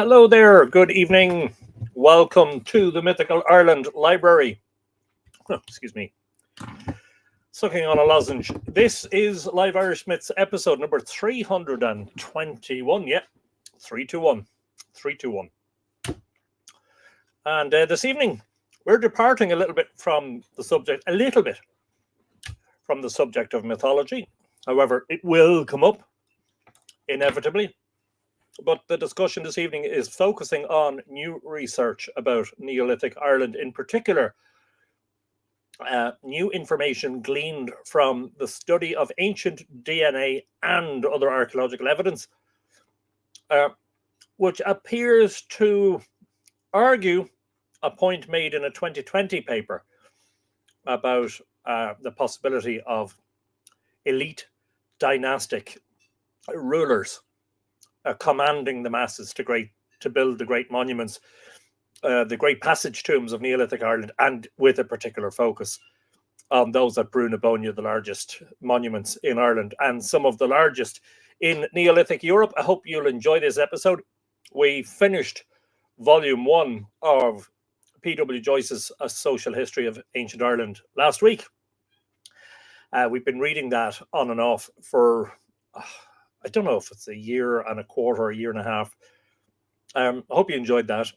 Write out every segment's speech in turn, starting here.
Hello there, good evening. Welcome to the Mythical Ireland Library. Excuse me. Sucking on a lozenge. This is Live Irish Myths episode number 321. Yeah, 321. 321. And this evening, we're departing a little bit from the subject of mythology. However, it will come up inevitably. But the discussion this evening is focusing on new research about Neolithic Ireland, in particular, new information gleaned from the study of ancient DNA and other archaeological evidence, which appears to argue a point made in a 2020 paper about the possibility of elite dynastic rulers commanding the masses to build the great monuments, the great passage tombs of Neolithic Ireland, and with a particular focus on those at Brúnabonia, the largest monuments in Ireland and some of the largest in Neolithic Europe. I hope you'll enjoy this episode. We finished volume 1 of P.W. Joyce's A Social History of Ancient Ireland last week. We've been reading that on and off for I don't know if it's a year and a quarter, a year and a half. I hope you enjoyed that.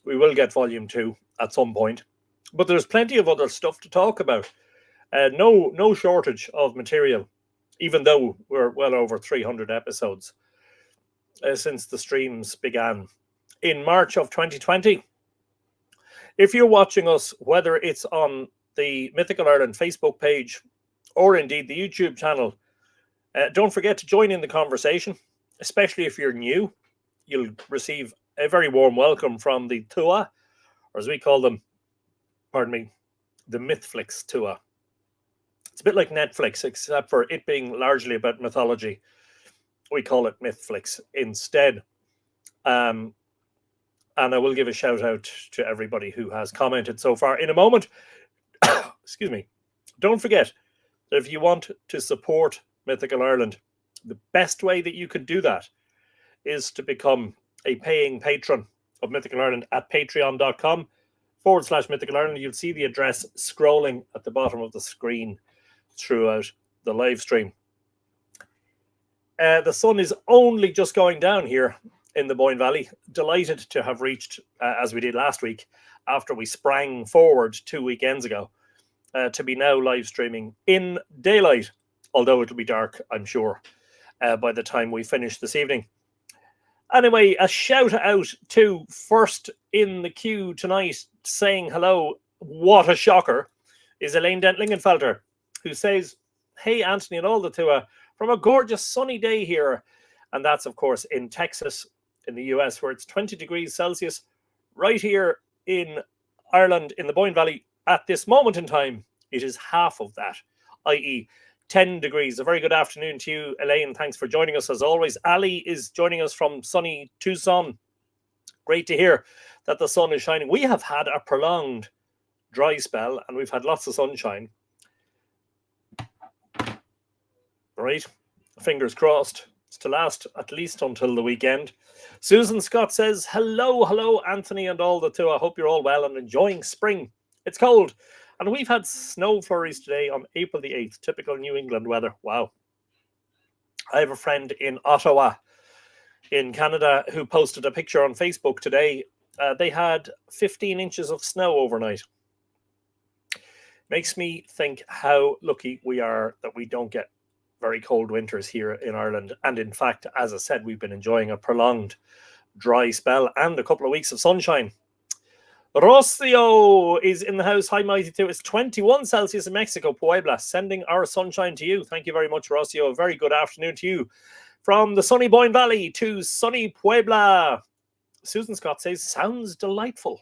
We will get volume 2 at some point, but there's plenty of other stuff to talk about. No shortage of material, even though we're well over 300 episodes since the streams began in March of 2020. If you're watching us, whether it's on the Mythical Ireland Facebook page or indeed the YouTube channel, don't forget to join in the conversation, especially if you're new. You'll receive a very warm welcome from the Tua, or as we call them, the Mythflix Tua. It's a bit like Netflix, except for it being largely about mythology. We call it Mythflix instead. And I will give a shout out to everybody who has commented so far in a moment. Excuse me. Don't forget that if you want to support Mythical Ireland, the best way that you could do that is to become a paying patron of Mythical Ireland at patreon.com/Mythical Ireland. You'll see the address scrolling at the bottom of the screen throughout the live stream. The sun is only just going down here in the Boyne Valley. Delighted to have reached, as we did last week, after we sprang forward 2 weekends ago, to be now live streaming in daylight. Although it'll be dark, I'm sure, by the time we finish this evening. Anyway, a shout out to first in the queue tonight saying hello, what a shocker, is Elaine Dent-Lingenfelter, who says, hey, Anthony and all the Tua, from a gorgeous sunny day here. And that's, of course, in Texas, in the US, where it's 20 degrees Celsius. Right here in Ireland, in the Boyne Valley, at this moment in time, it is half of that, i.e., 10 degrees. A very good afternoon to you, Elaine. Thanks for joining us as always. Ali is joining us from sunny Tucson. Great to hear that the sun is shining. We have had a prolonged dry spell and we've had lots of sunshine. Right? Fingers crossed. It's to last at least until the weekend. Susan Scott says, hello, Anthony and all the two. I hope you're all well and enjoying spring. It's cold. And we've had snow flurries today on April the 8th, typical New England weather. Wow. I have a friend in Ottawa, in Canada, who posted a picture on Facebook today. They had 15 inches of snow overnight. Makes me think how lucky we are that we don't get very cold winters here in Ireland. And in fact, as I said, we've been enjoying a prolonged dry spell and a couple of weeks of sunshine. Rocio is in the house. Hi, Mighty 2. It's 21 Celsius in Mexico, Puebla. Sending our sunshine to you. Thank you very much, Rocio. A very good afternoon to you. From the sunny Boyne Valley to sunny Puebla. Susan Scott says, sounds delightful.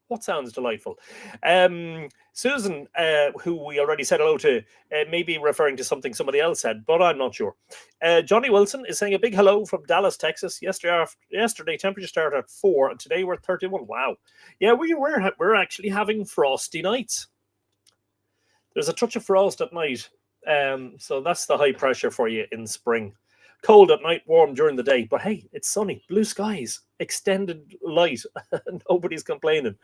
What sounds delightful? Susan, who we already said hello to, may be referring to something somebody else said, but I'm not sure. Johnny Wilson is saying a big hello from Dallas, Texas. Yesterday temperature started at 4, and today we're 31. Wow. Yeah, we're actually having frosty nights. There's a touch of frost at night, so that's the high pressure for you in spring. Cold at night, warm during the day. But hey, it's sunny, blue skies, extended light. Nobody's complaining.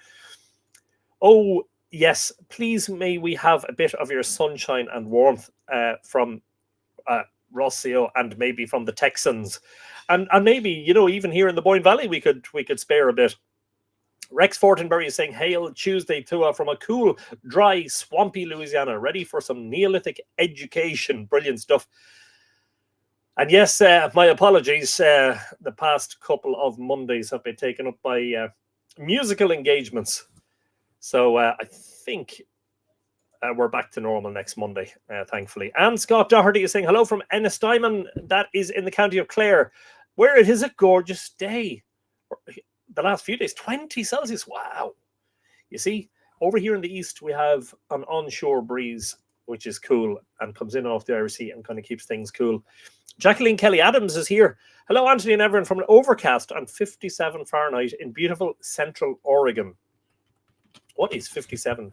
Oh, yes, please may we have a bit of your sunshine and warmth from Rossio and maybe from the Texans. And maybe, even here in the Boyne Valley, we could spare a bit. Rex Fortenberry is saying, hail Tuesday to from a cool, dry, swampy Louisiana, ready for some Neolithic education. Brilliant stuff. And yes, my apologies. The past couple of Mondays have been taken up by musical engagements. So I think we're back to normal next Monday, thankfully. And Scott Doherty is saying, hello from Ennistimon. That is in the county of Clare, where it is a gorgeous day. The last few days, 20 Celsius. Wow. You see, over here in the east, we have an onshore breeze, which is cool and comes in off the Irish Sea and kind of keeps things cool. Jacqueline Kelly Adams is here. Hello, Anthony and everyone, from an overcast on 57 Fahrenheit in beautiful Central Oregon. What is 57?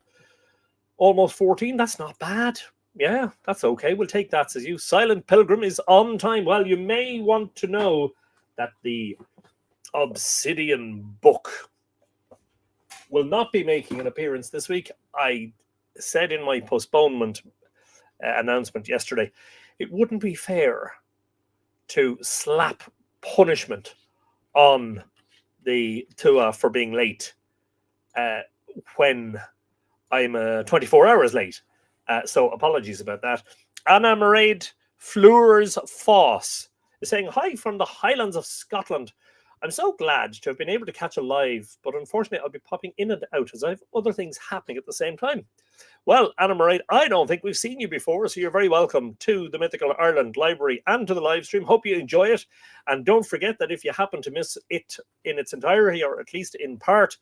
Almost 14. That's not bad. Yeah, that's okay. We'll take that, says you. Silent Pilgrim is on time. Well, you may want to know that the Obsidian book will not be making an appearance this week. I said in my postponement announcement yesterday, it wouldn't be fair to slap punishment on the Tua for being late when I'm 24 hours late. So apologies about that. Anna Mairead Fleurs Foss is saying, hi from the Highlands of Scotland. I'm so glad to have been able to catch a live, but unfortunately I'll be popping in and out as I have other things happening at the same time. Well, Anna Mairead, I don't think we've seen you before, so you're very welcome to the Mythical Ireland Library and to the live stream. Hope you enjoy it. And don't forget that if you happen to miss it in its entirety, or at least in part,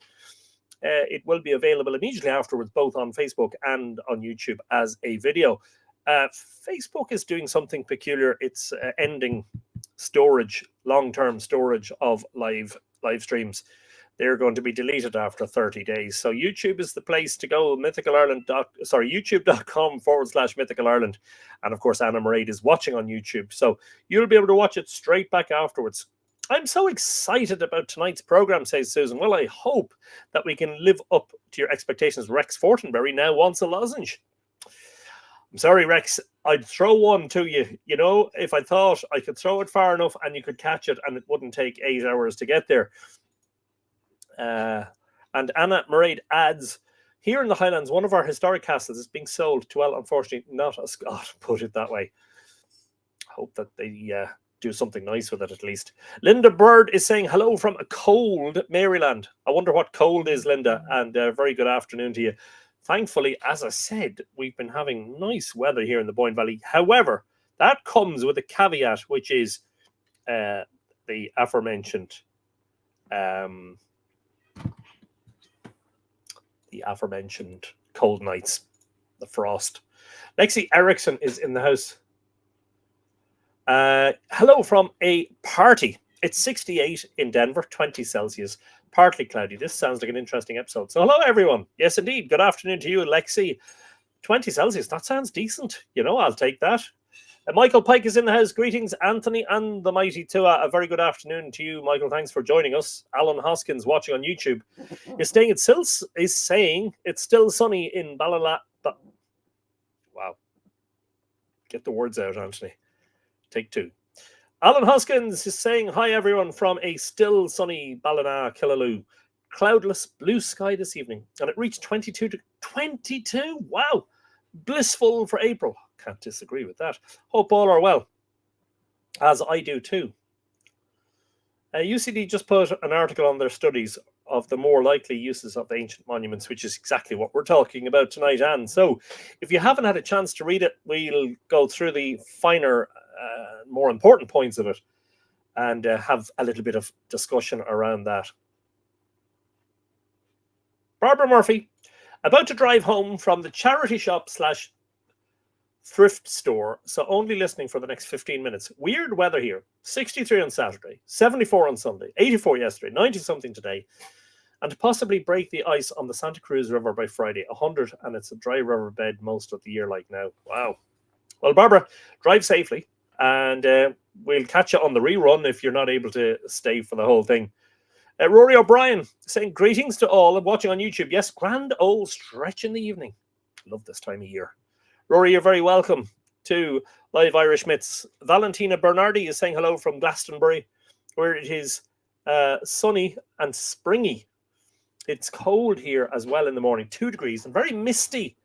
it will be available immediately afterwards, both on Facebook and on YouTube as a video. Facebook is doing something peculiar. It's ending storage, long-term storage of live streams. They're going to be deleted after 30 days. So YouTube is the place to go. YouTube.com/Mythical Ireland. And of course, Anna Mairead is watching on YouTube. So you'll be able to watch it straight back afterwards. I'm so excited about tonight's program, says Susan. Well, I hope that we can live up to your expectations. Rex Fortenberry now wants a lozenge. I'm sorry, Rex. I'd throw one to you. You know, if I thought I could throw it far enough and you could catch it and it wouldn't take 8 hours to get there. And Anna Mairead adds, here in the Highlands, one of our historic castles is being sold to, well, unfortunately, not a Scot, put it that way. Hope that they do something nice with it at least. Linda Bird is saying hello from a cold Maryland. I wonder what cold is, Linda, and very good afternoon to you. Thankfully, as I said, we've been having nice weather here in the Boyne Valley. However, that comes with a caveat, which is the aforementioned cold nights, the frost. Lexi Erickson is in the house. Hello from a party. It's 68 in Denver, 20 Celsius, partly cloudy. This sounds like an interesting episode. So hello, everyone. Yes, indeed. Good afternoon to you, Lexi. 20 Celsius. That sounds decent. You know, I'll take that. Michael Pike is in the house. Greetings, Anthony and the mighty Tua. A very good afternoon to you, Michael. Thanks for joining us. Alan Hoskins watching on YouTube is saying it's still sunny in Ballala. Wow. Get the words out, Anthony. Take two. Alan Hoskins is saying, hi, everyone, from a still sunny Ballina, Killaloe. Cloudless blue sky this evening. And it reached 22 to 22. Wow. Blissful for April. Can't disagree with that. Hope all are well, as I do too. UCD just put an article on their studies of the more likely uses of ancient monuments, which is exactly what we're talking about tonight. And so if you haven't had a chance to read it, we'll go through the finer, more important points of it and have a little bit of discussion around that. Barbara Murphy, about to drive home from the charity shop / thrift store, so only listening for the next 15 minutes. Weird weather here. 63 on Saturday, 74 on Sunday, 84 yesterday, 90 something today, and to possibly break the ice on the Santa Cruz River by Friday, 100, and it's a dry riverbed most of the year like now. Wow. Well, Barbara, drive safely. And we'll catch you on the rerun if you're not able to stay for the whole thing. Rory O'Brien saying, greetings to all. I'm watching on YouTube. Yes, grand old stretch in the evening. Love this time of year. Rory, you're very welcome to Live Irish Myths. Valentina Bernardi is saying hello from Glastonbury, where it is sunny and springy. It's cold here as well in the morning, 2 degrees, and very misty,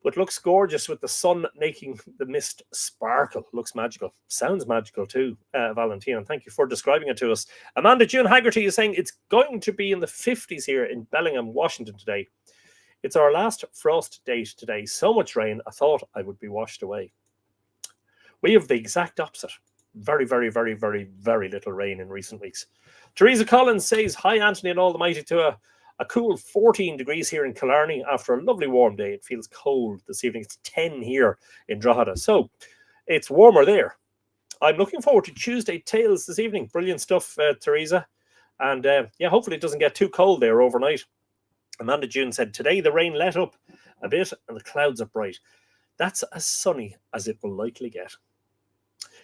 but looks gorgeous with the sun making the mist sparkle. Looks magical. Sounds magical too, Valentina. Thank you for describing it to us. Amanda June Haggerty is saying it's going to be in the 50s here in Bellingham, Washington today. It's our last frost date today. So much rain, I thought I would be washed away. We have the exact opposite. Very, very, very, very, very little rain in recent weeks. Teresa Collins says, hi, Anthony and all the mighty to a cool 14 degrees here in Killarney after a lovely warm day. It feels cold this evening. It's 10 here in Drogheda. So it's warmer there. I'm looking forward to Tuesday Tales this evening. Brilliant stuff, Teresa. And yeah, hopefully it doesn't get too cold there overnight. Amanda June said, today the rain let up a bit and the clouds are bright. That's as sunny as it will likely get.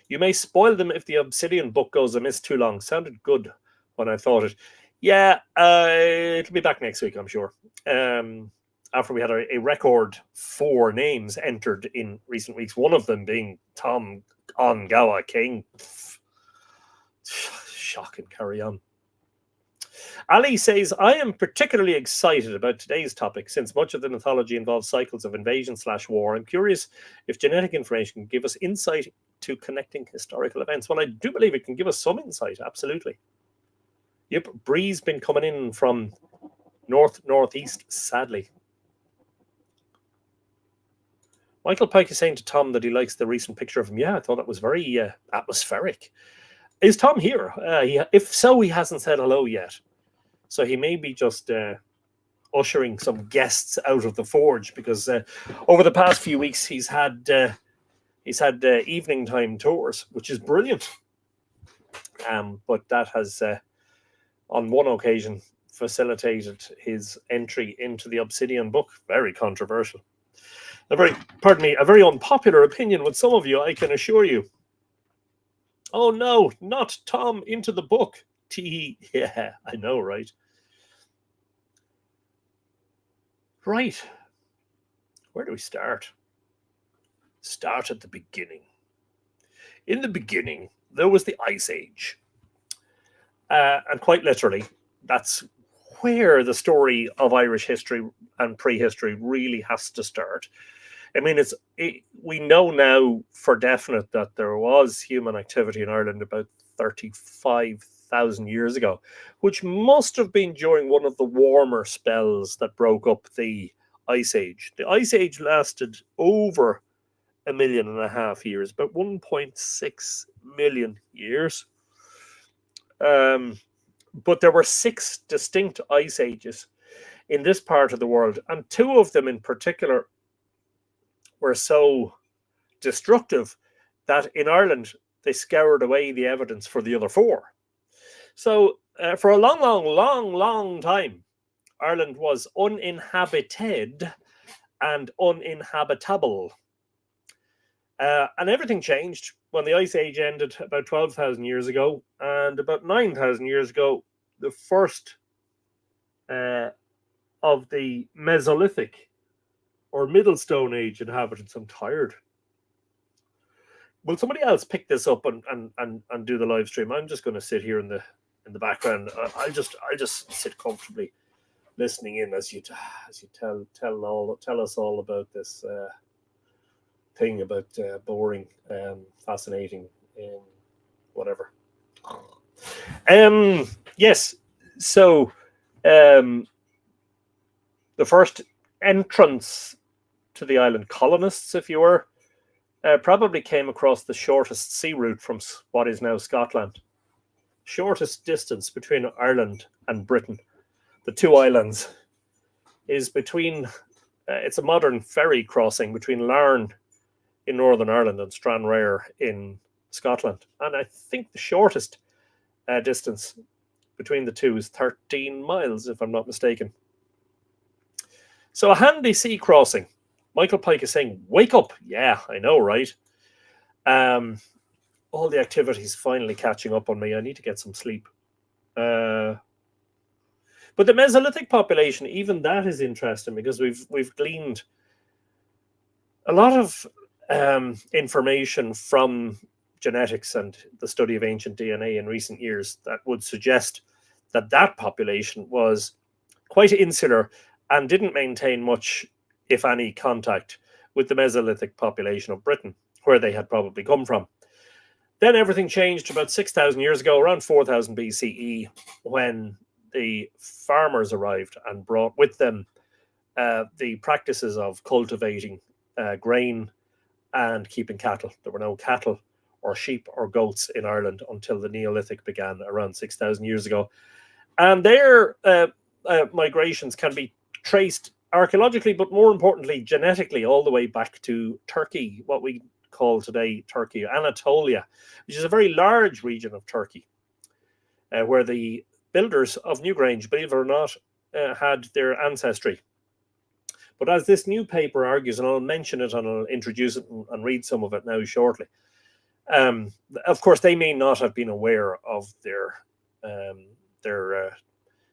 You may spoil them if the Obsidian book goes amiss too long. Sounded good when I thought it. Yeah, it'll be back next week, I'm sure. After we had a record 4 names entered in recent weeks, one of them being Tom Ongawa King. Shocking, carry on. Ali says, I am particularly excited about today's topic since much of the mythology involves cycles of invasion/war. I'm curious if genetic information can give us insight to connecting historical events. Well, I do believe it can give us some insight, absolutely. Yep, breeze been coming in from northeast, sadly. Michael Pike is saying to Tom that he likes the recent picture of him. Yeah, I thought that was very atmospheric. Is Tom here? If so, he hasn't said hello yet. So he may be just ushering some guests out of the forge because over the past few weeks he's had evening time tours, which is brilliant. But that has, on one occasion, facilitated his entry into the Obsidian book. Very controversial. A very unpopular opinion with some of you, I can assure you. Oh no, not Tom into the book. Yeah, I know, right? Right. Where do we start? Start at the beginning. In the beginning, there was the Ice Age. And quite literally, that's where the story of Irish history and prehistory really has to start. I mean, we know now for definite that there was human activity in Ireland about 35,000 years ago, which must have been during one of the warmer spells that broke up the Ice Age. The Ice Age lasted over 1.5 million years, about 1.6 million years. But there were 6 distinct Ice Ages in this part of the world, and 2 of them in particular were so destructive that in Ireland they scoured away the evidence for the other 4. So for a long time, Ireland was uninhabited and uninhabitable. And everything changed when the Ice Age ended about 12,000 years ago, and about 9,000 years ago, the first of the Mesolithic or Middle Stone Age inhabitants. I'm tired. Will somebody else pick this up and do the live stream? I'm just going to sit here in the background. I'll just sit comfortably listening in as you tell us all about this thing about boring, fascinating, whatever. Yes. So the first entrance to the island, colonists, if you were, probably came across the shortest sea route from what is now Scotland. Shortest distance between Ireland and Britain, the 2 islands, is between, it's a modern ferry crossing between Larne in Northern Ireland and Stranraer in Scotland. And I think the shortest distance between the 2 is 13 miles, if I'm not mistaken. So a handy sea crossing. Michael Pike is saying, wake up. Yeah, I know, right? All the activities finally catching up on me. I need to get some sleep. But the Mesolithic population, even that is interesting, because we've gleaned a lot of information from genetics and the study of ancient DNA in recent years that would suggest that that population was quite insular and didn't maintain much, if any, contact with the Mesolithic population of Britain, where they had probably come from. Then everything changed about 6,000 years ago, around 4000 BCE, when the farmers arrived and brought with them the practices of cultivating grain and keeping cattle. There were no cattle or sheep or goats in Ireland until the Neolithic began around 6,000 years ago. And their migrations can be traced archaeologically, but more importantly, genetically, all the way back to Turkey, what we call today Turkey, Anatolia, which is a very large region of Turkey, where the builders of Newgrange, believe it or not, had their ancestry. But as this new paper argues, and I'll mention it and I'll introduce it and read some of it now shortly, of course, they may not have been aware of their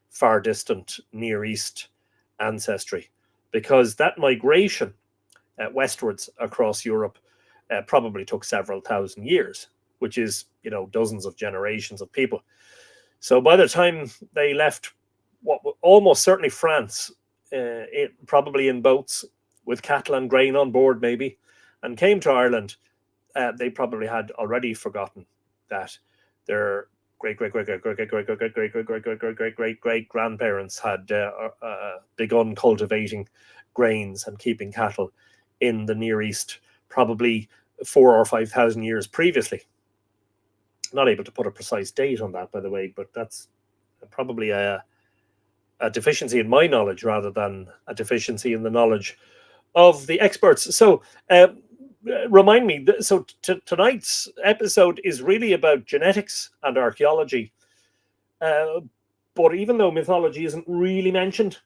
far distant Near East ancestry, because that migration westwards across Europe probably took several thousand years, which is, dozens of generations of people. So by the time they left, almost certainly France, probably in boats with cattle and grain on board maybe, and came to Ireland, they probably had already forgotten that their great grandparents had begun cultivating grains and keeping cattle in the Near East, probably 4,000 or 5,000 years previously. Not able to put a precise date on that, by the way, but that's probably a deficiency in my knowledge rather than a deficiency in the knowledge of the experts. So remind me, so tonight's episode is really about genetics and archaeology. But even though mythology isn't really mentioned,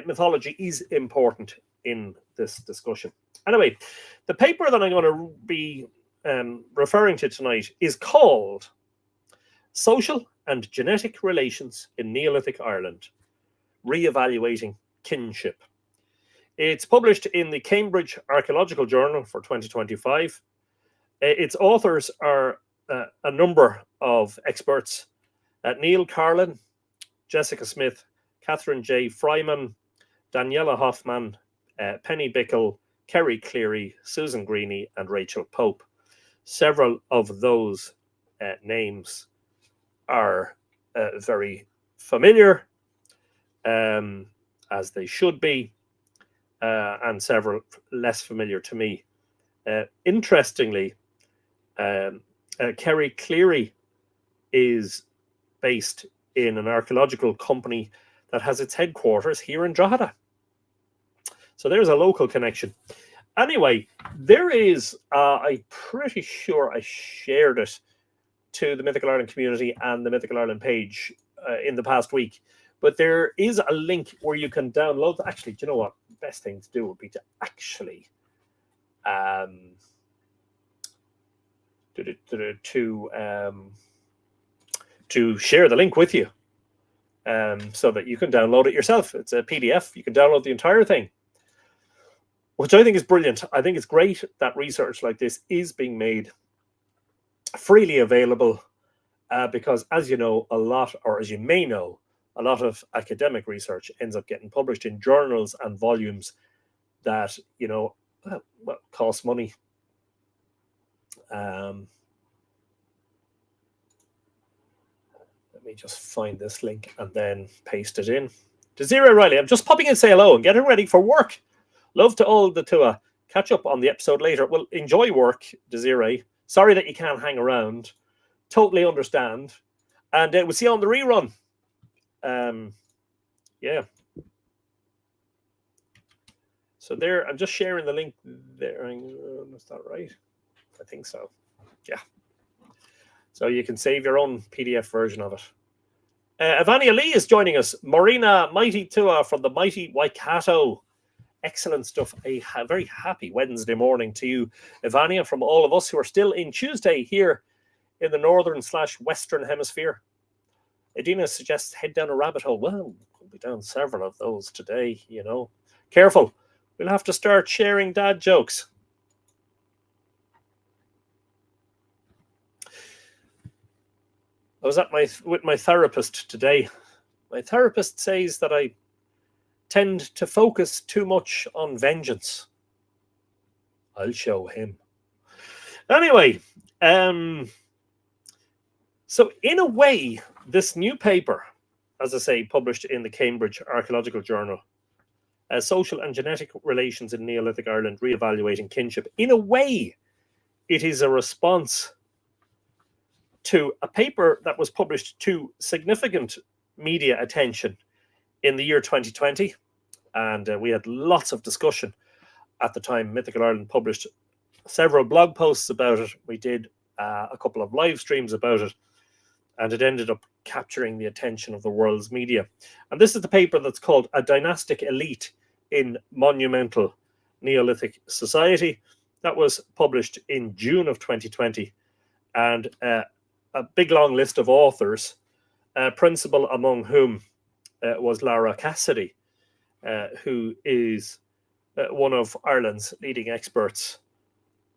mythology is important in this discussion. Anyway, the paper that I'm going to be referring to tonight is called Social and Genetic Relations in Neolithic Ireland, Re-evaluating Kinship. It's published in the Cambridge Archaeological Journal for 2025. Its authors are a number of experts: Neil Carlin, Jessica Smith, Catherine J. Fryman, Daniela Hoffman, Penny Bickle, Kerry Cleary, Susan Greeny, and Rachel Pope. Several of those names are very familiar, as they should be, and several less familiar to me. Interestingly, Kerry Cleary is based in an archaeological company that has its headquarters here in Drogheda. So there's a local connection. Anyway, there is, I'm pretty sure I shared it to the Mythical Ireland community and the Mythical Ireland page in the past week. But there is a link where you can download. Actually, do you know what? The best thing to do would be to actually to share the link with you, so that you can download it yourself. It's a PDF. You can download the entire thing, which I think is brilliant. I think it's great that research like this is being made freely available, because, as you know, as you may know, a lot of academic research ends up getting published in journals and volumes that, cost money. Let me just find this link and then paste it in. Desiree Riley, I'm just popping in to say hello and getting ready for work. Love to all the Tua. Catch up on the episode later. Well, enjoy work, Desiree. Sorry that you can't hang around. Totally understand. And we'll see you on the rerun. Yeah. So there, I'm just sharing the link there. Is that right? I think so. Yeah. So you can save your own PDF version of it. Ivania Lee is joining us. Marina Mighty Tua from the mighty Waikato. Excellent stuff. A very happy Wednesday morning to you, Ivania, from all of us who are still in Tuesday here in the northern/western hemisphere. Adina suggests head down a rabbit hole. Well, we'll be down several of those today, you know. Careful. We'll have to start sharing dad jokes. I was with my therapist today. My therapist says that I tend to focus too much on vengeance. I'll show him. Anyway, so in a way, this new paper, as I say, published in the Cambridge Archaeological Journal, Social and Genetic Relations in Neolithic Ireland, Re-evaluating Kinship, in a way, it is a response to a paper that was published to significant media attention in the year 2020. And we had lots of discussion at the time. Mythical Ireland published several blog posts about it. We did a couple of live streams about it. And it ended up capturing the attention of the world's media. And this is the paper that's called A Dynastic Elite in Monumental Neolithic Society. That was published in June of 2020. And a big long list of authors, principal among whom was Lara Cassidy, who is one of Ireland's leading experts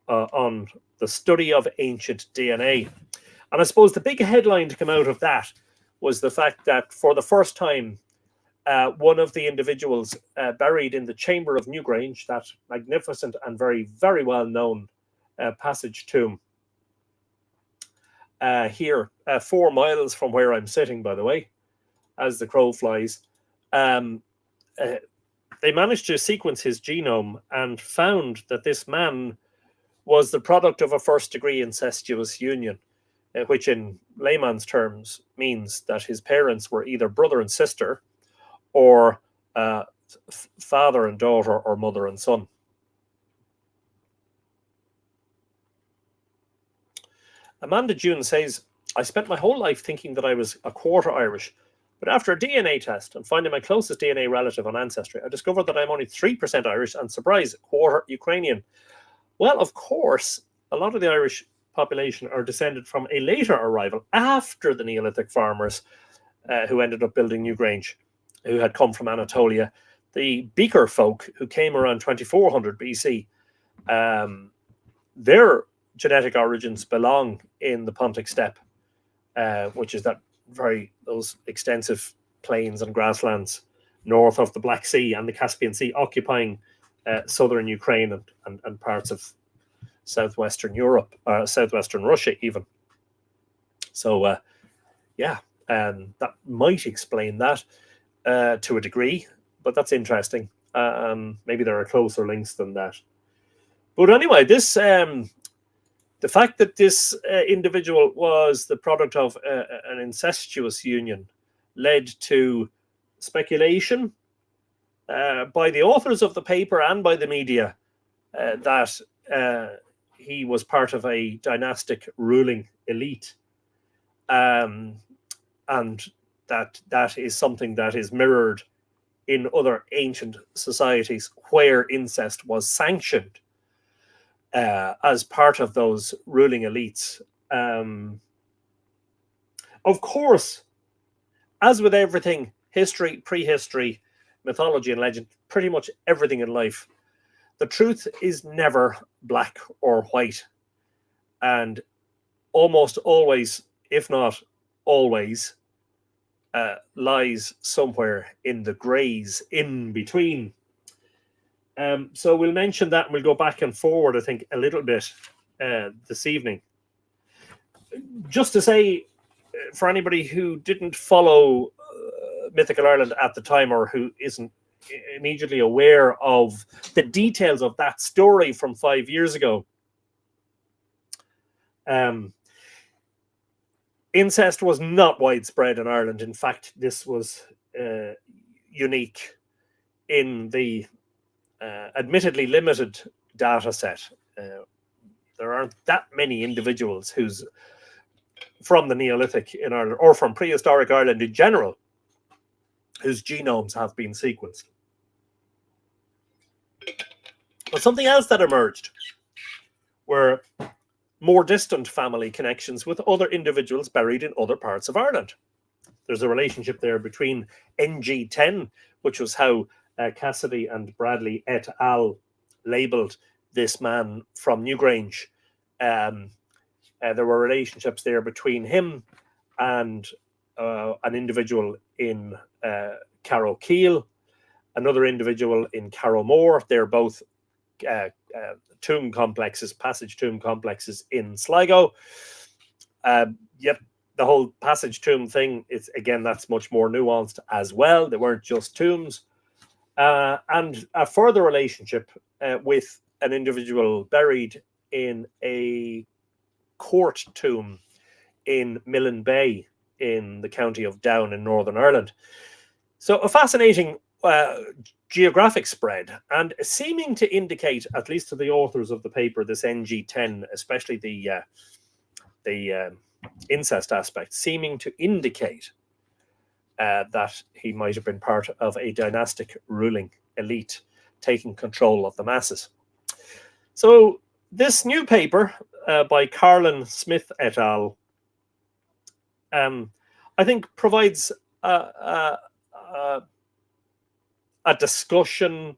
on the study of ancient DNA. And I suppose the big headline to come out of that was the fact that for the first time, one of the individuals buried in the chamber of Newgrange, that magnificent and very, very well-known passage tomb here, 4 miles from where I'm sitting, by the way, as the crow flies, they managed to sequence his genome and found that this man was the product of a first-degree incestuous union, which in layman's terms means that his parents were either brother and sister or father and daughter or mother and son. Amanda June says, I spent my whole life thinking that I was a quarter Irish, but after a DNA test and finding my closest DNA relative on Ancestry, I discovered that I'm only 3% Irish and, surprise, quarter Ukrainian. Well, of course, a lot of the Irish population are descended from a later arrival after the Neolithic farmers who ended up building Newgrange, who had come from Anatolia. The Beaker folk who came around 2400 BC, their genetic origins belong in the Pontic Steppe, which is those extensive plains and grasslands north of the Black Sea and the Caspian Sea, occupying southern Ukraine and parts of southwestern Europe, southwestern Russia even. So that might explain that to a degree, but that's interesting. Maybe there are closer links than that. But anyway, this the fact that this individual was the product of an incestuous union led to speculation by the authors of the paper and by the media that he was part of a dynastic ruling elite, and that is something that is mirrored in other ancient societies where incest was sanctioned as part of those ruling elites. Of course, as with everything, history, prehistory, mythology and legend, pretty much everything in life, the truth is never black or white, and almost always, if not always, lies somewhere in the greys in between. So we'll mention that and we'll go back and forward, I think, a little bit this evening. Just to say, for anybody who didn't follow Mythical Ireland at the time, or who isn't immediately aware of the details of that story from 5 years ago, incest was not widespread in Ireland. In fact, this was unique in the admittedly limited data set. There aren't that many individuals who's from the Neolithic in Ireland, or from prehistoric Ireland in general, whose genomes have been sequenced. Something else that emerged were more distant family connections with other individuals buried in other parts of Ireland. There's a relationship there between NG10, which was how Cassidy and Bradley et al. Labelled this man from Newgrange. There were relationships there between him and an individual in Carrowkeel, another individual in Carrowmore. They're both tomb complexes, passage tomb complexes in Sligo. Yet the whole passage tomb thing is, again, that's much more nuanced as well. They weren't just tombs. And a further relationship with an individual buried in a court tomb in Millen Bay in the county of Down in Northern Ireland. So a fascinating geographic spread, and seeming to indicate, at least to the authors of the paper, this NG10, especially the incest aspect, seeming to indicate that he might have been part of a dynastic ruling elite taking control of the masses. So this new paper by Carlin Smith et al. I think provides a discussion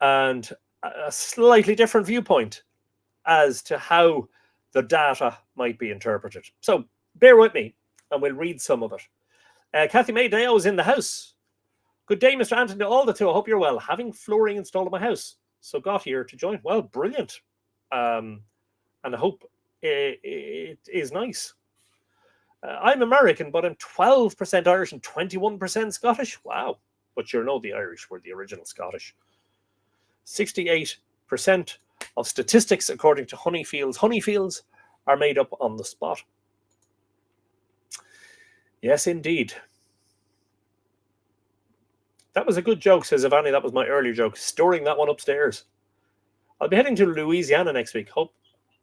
and a slightly different viewpoint as to how the data might be interpreted. So bear with me and we'll read some of it. Kathy May Deo is in the house. Good day, Mr. Anthony, to all the two. I hope you're well. Having flooring installed in my house, so got here to join. Well, brilliant. And I hope it is nice. I'm American, but I'm 12% Irish and 21% Scottish. Wow. But you know the Irish were the original Scottish. 68% of statistics, according to Honeyfields, are made up on the spot. Yes, indeed. That was a good joke, says Ivani. That was my earlier joke. Storing that one upstairs. I'll be heading to Louisiana next week. Hope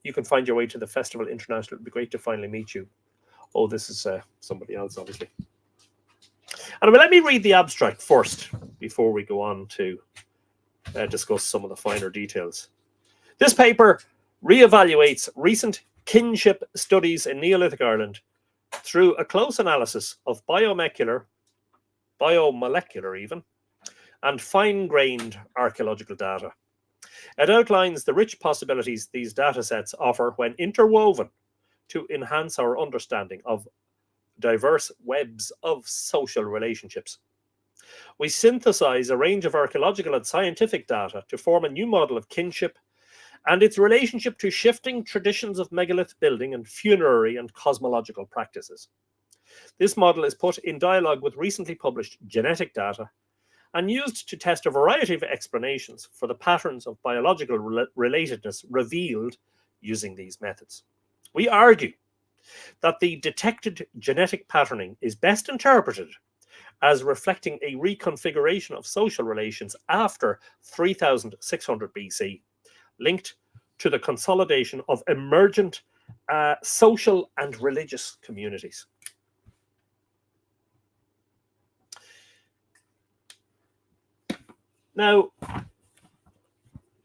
you can find your way to the Festival International. It'd be great to finally meet you. Oh, this is somebody else, obviously. And let me read the abstract first before we go on to discuss some of the finer details. This paper reevaluates recent kinship studies in Neolithic Ireland through a close analysis of biomolecular even, and fine-grained archaeological data. It outlines the rich possibilities these data sets offer when interwoven to enhance our understanding of diverse webs of social relationships. We synthesize a range of archaeological and scientific data to form a new model of kinship and its relationship to shifting traditions of megalith building and funerary and cosmological practices. This model is put in dialogue with recently published genetic data and used to test a variety of explanations for the patterns of biological relatedness revealed using these methods. We argue that the detected genetic patterning is best interpreted as reflecting a reconfiguration of social relations after 3600 BC, linked to the consolidation of emergent social and religious communities. Now,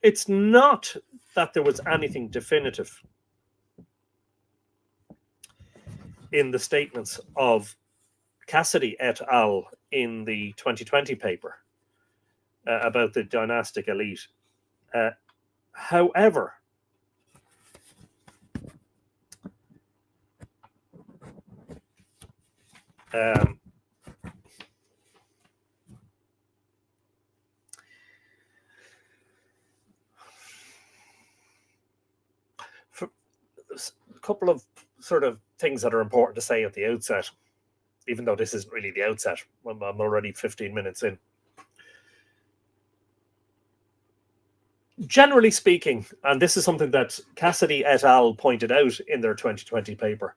it's not that there was anything definitive in the statements of Cassidy et al. In the 2020 paper about the dynastic elite. However, for a couple of sort of things that are important to say at the outset, even though this isn't really the outset, I'm already 15 minutes in. Generally speaking, and this is something that Cassidy et al. Pointed out in their 2020 paper,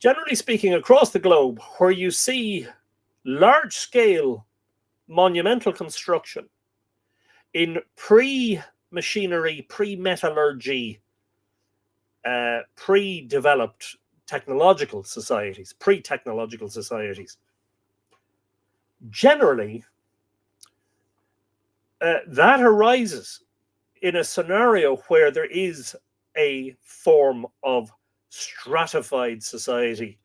generally speaking, across the globe, where you see large-scale monumental construction in pre-machinery, pre-metallurgy, pre-developed technological societies, pre-technological societies, generally that arises in a scenario where there is a form of stratified society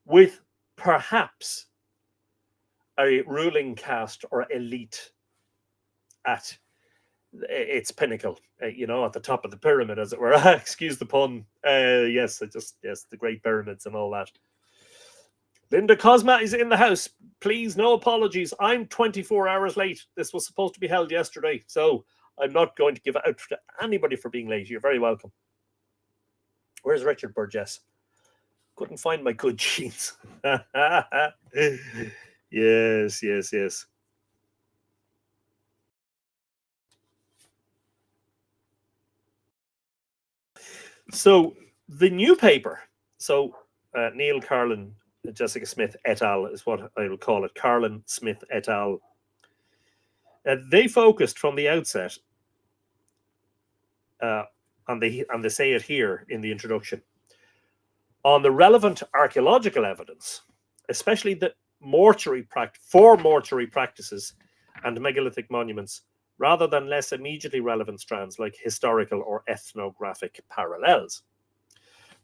with perhaps a ruling caste or elite at its pinnacle, at the top of the pyramid, as it were. Excuse the pun. Yes, the Great Pyramids and all that. Linda Cosma is in the house. Please, no apologies. I'm 24 hours late. This was supposed to be held yesterday, so I'm not going to give it out to anybody for being late. You're very welcome. Where's Richard Burgess? Couldn't find my good jeans. Yes. So the new paper, Neil Carlin, Jessica Smith et al. Is what I will call it, Carlin, Smith et al. They focused from the outset, and they say it here in the introduction, on the relevant archaeological evidence, especially the mortuary practices and megalithic monuments, rather than less immediately relevant strands like historical or ethnographic parallels.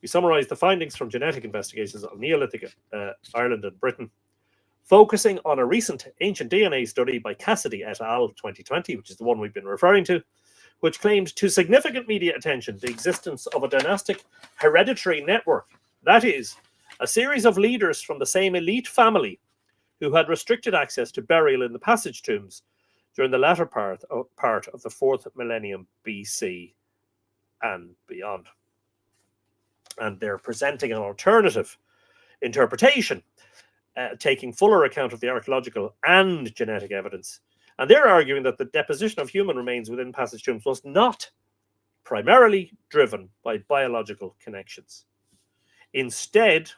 We summarise the findings from genetic investigations of Neolithic Ireland and Britain, focusing on a recent ancient DNA study by Cassidy et al. 2020, which is the one we've been referring to, which claimed to significant media attention the existence of a dynastic hereditary network, that is, a series of leaders from the same elite family who had restricted access to burial in the passage tombs during the latter part of the 4th millennium BC and beyond. And they're presenting an alternative interpretation, taking fuller account of the archaeological and genetic evidence. And they're arguing that the deposition of human remains within passage tombs was not primarily driven by biological connections. Instead,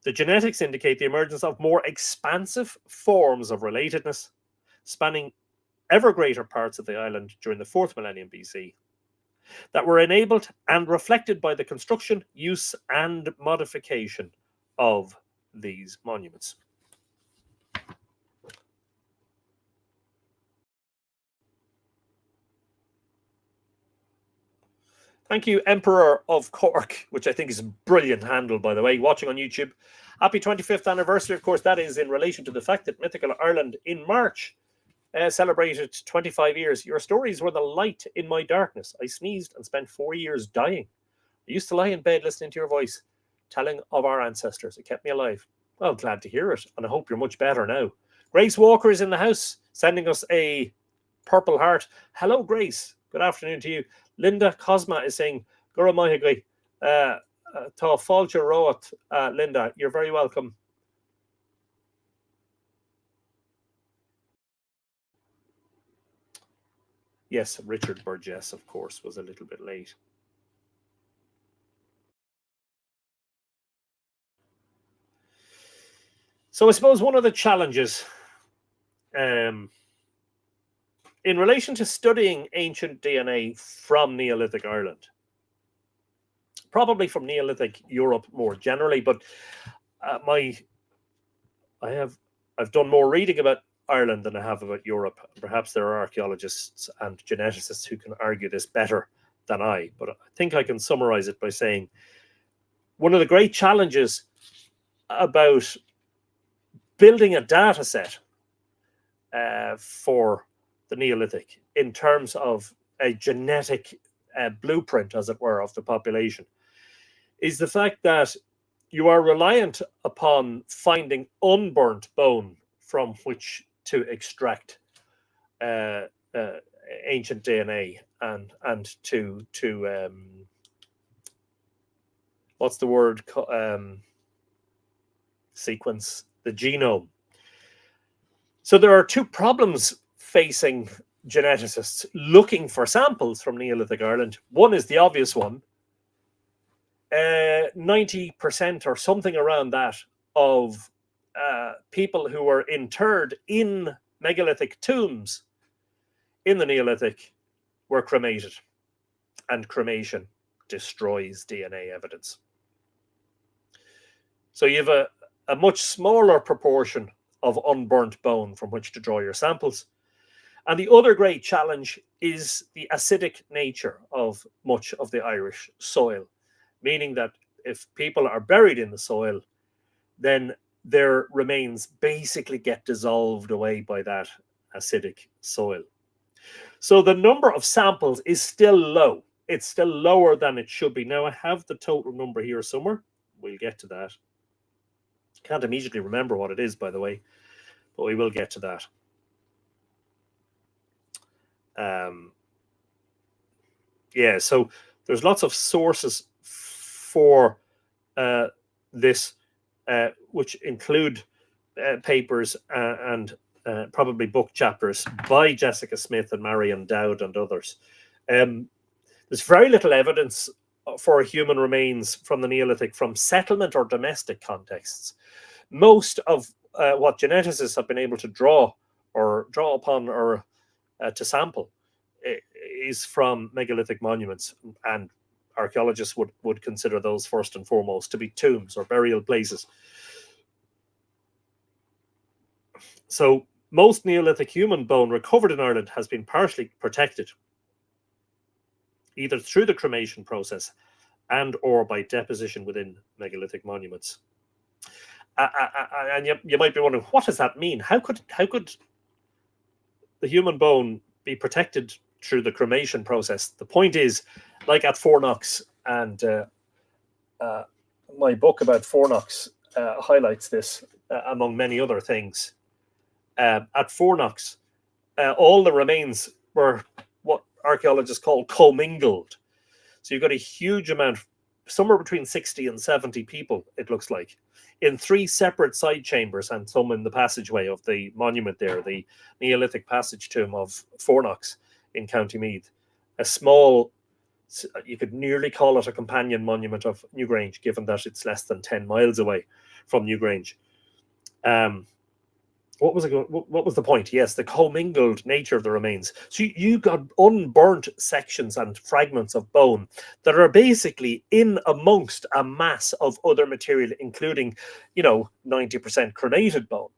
the genetics indicate the emergence of more expansive forms of relatedness, spanning ever greater parts of the island during the 4th millennium BC, that were enabled and reflected by the construction, use, and modification of these monuments. Thank you, Emperor of Cork, which I think is a brilliant handle, by the way, watching on YouTube. Happy 25th anniversary. Of course, that is in relation to the fact that Mythical Ireland in March celebrated 25 years. Your stories were the light in my darkness. I sneezed and spent 4 years dying. I used to lie in bed listening to your voice, telling of our ancestors. It kept me alive. Well, glad to hear it, and I hope you're much better now. Grace Walker is in the house, sending us a purple heart. Hello, Grace. Good afternoon to you. Linda Cosma is saying, Gura Maihagri, Ta Falcha Roat, Linda, you're very welcome. Yes, Richard Burgess, of course, was a little bit late. So I suppose one of the challenges in relation to studying ancient DNA from Neolithic Ireland, probably from Neolithic Europe more generally, but I've done more reading about Ireland than I have about Europe. Perhaps there are archaeologists and geneticists who can argue this better than I, but I think I can summarize it by saying one of the great challenges about building a data set for the Neolithic in terms of a genetic blueprint, as it were, of the population is the fact that you are reliant upon finding unburnt bone from which to extract ancient DNA and to what's the word, sequence the genome. So there are two problems facing geneticists looking for samples from Neolithic Ireland. One is the obvious one. 90% or something around that of people who were interred in megalithic tombs in the Neolithic were cremated, and cremation destroys DNA evidence. So you have a much smaller proportion of unburnt bone from which to draw your samples. And the other great challenge is the acidic nature of much of the Irish soil, meaning that if people are buried in the soil, then their remains basically get dissolved away by that acidic soil. So the number of samples is still low. It's still lower than it should be. Now, I have the total number here somewhere. We'll get to that. Can't immediately remember what it is, by the way, but we will get to that. Yeah, so there's lots of sources for this, which include papers and probably book chapters by Jessica Smith and Marion Dowd and others. There's very little evidence for human remains from the Neolithic from settlement or domestic contexts. Most of what geneticists have been able to draw upon or to sample is from megalithic monuments, and archaeologists would consider those first and foremost to be tombs or burial places. So most Neolithic human bone recovered in Ireland has been partially protected, either through the cremation process and or by deposition within megalithic monuments. And you might be wondering, what does that mean? How could the human bone be protected through the cremation process? The point is, like at Fornox, and my book about Fornox highlights this among many other things. At Fornox, all the remains were what archaeologists call commingled. So you've got a huge amount, somewhere between 60 and 70 people, it looks like, in 3 separate side chambers and some in the passageway of the monument there, the Neolithic passage tomb of Fornox in County Meath. A small, you could nearly call it a companion monument of Newgrange, given that it's less than 10 miles away from Newgrange. What was the point? Yes, the commingled nature of the remains. So you got unburnt sections and fragments of bone that are basically in amongst a mass of other material, including, 90% cremated bone.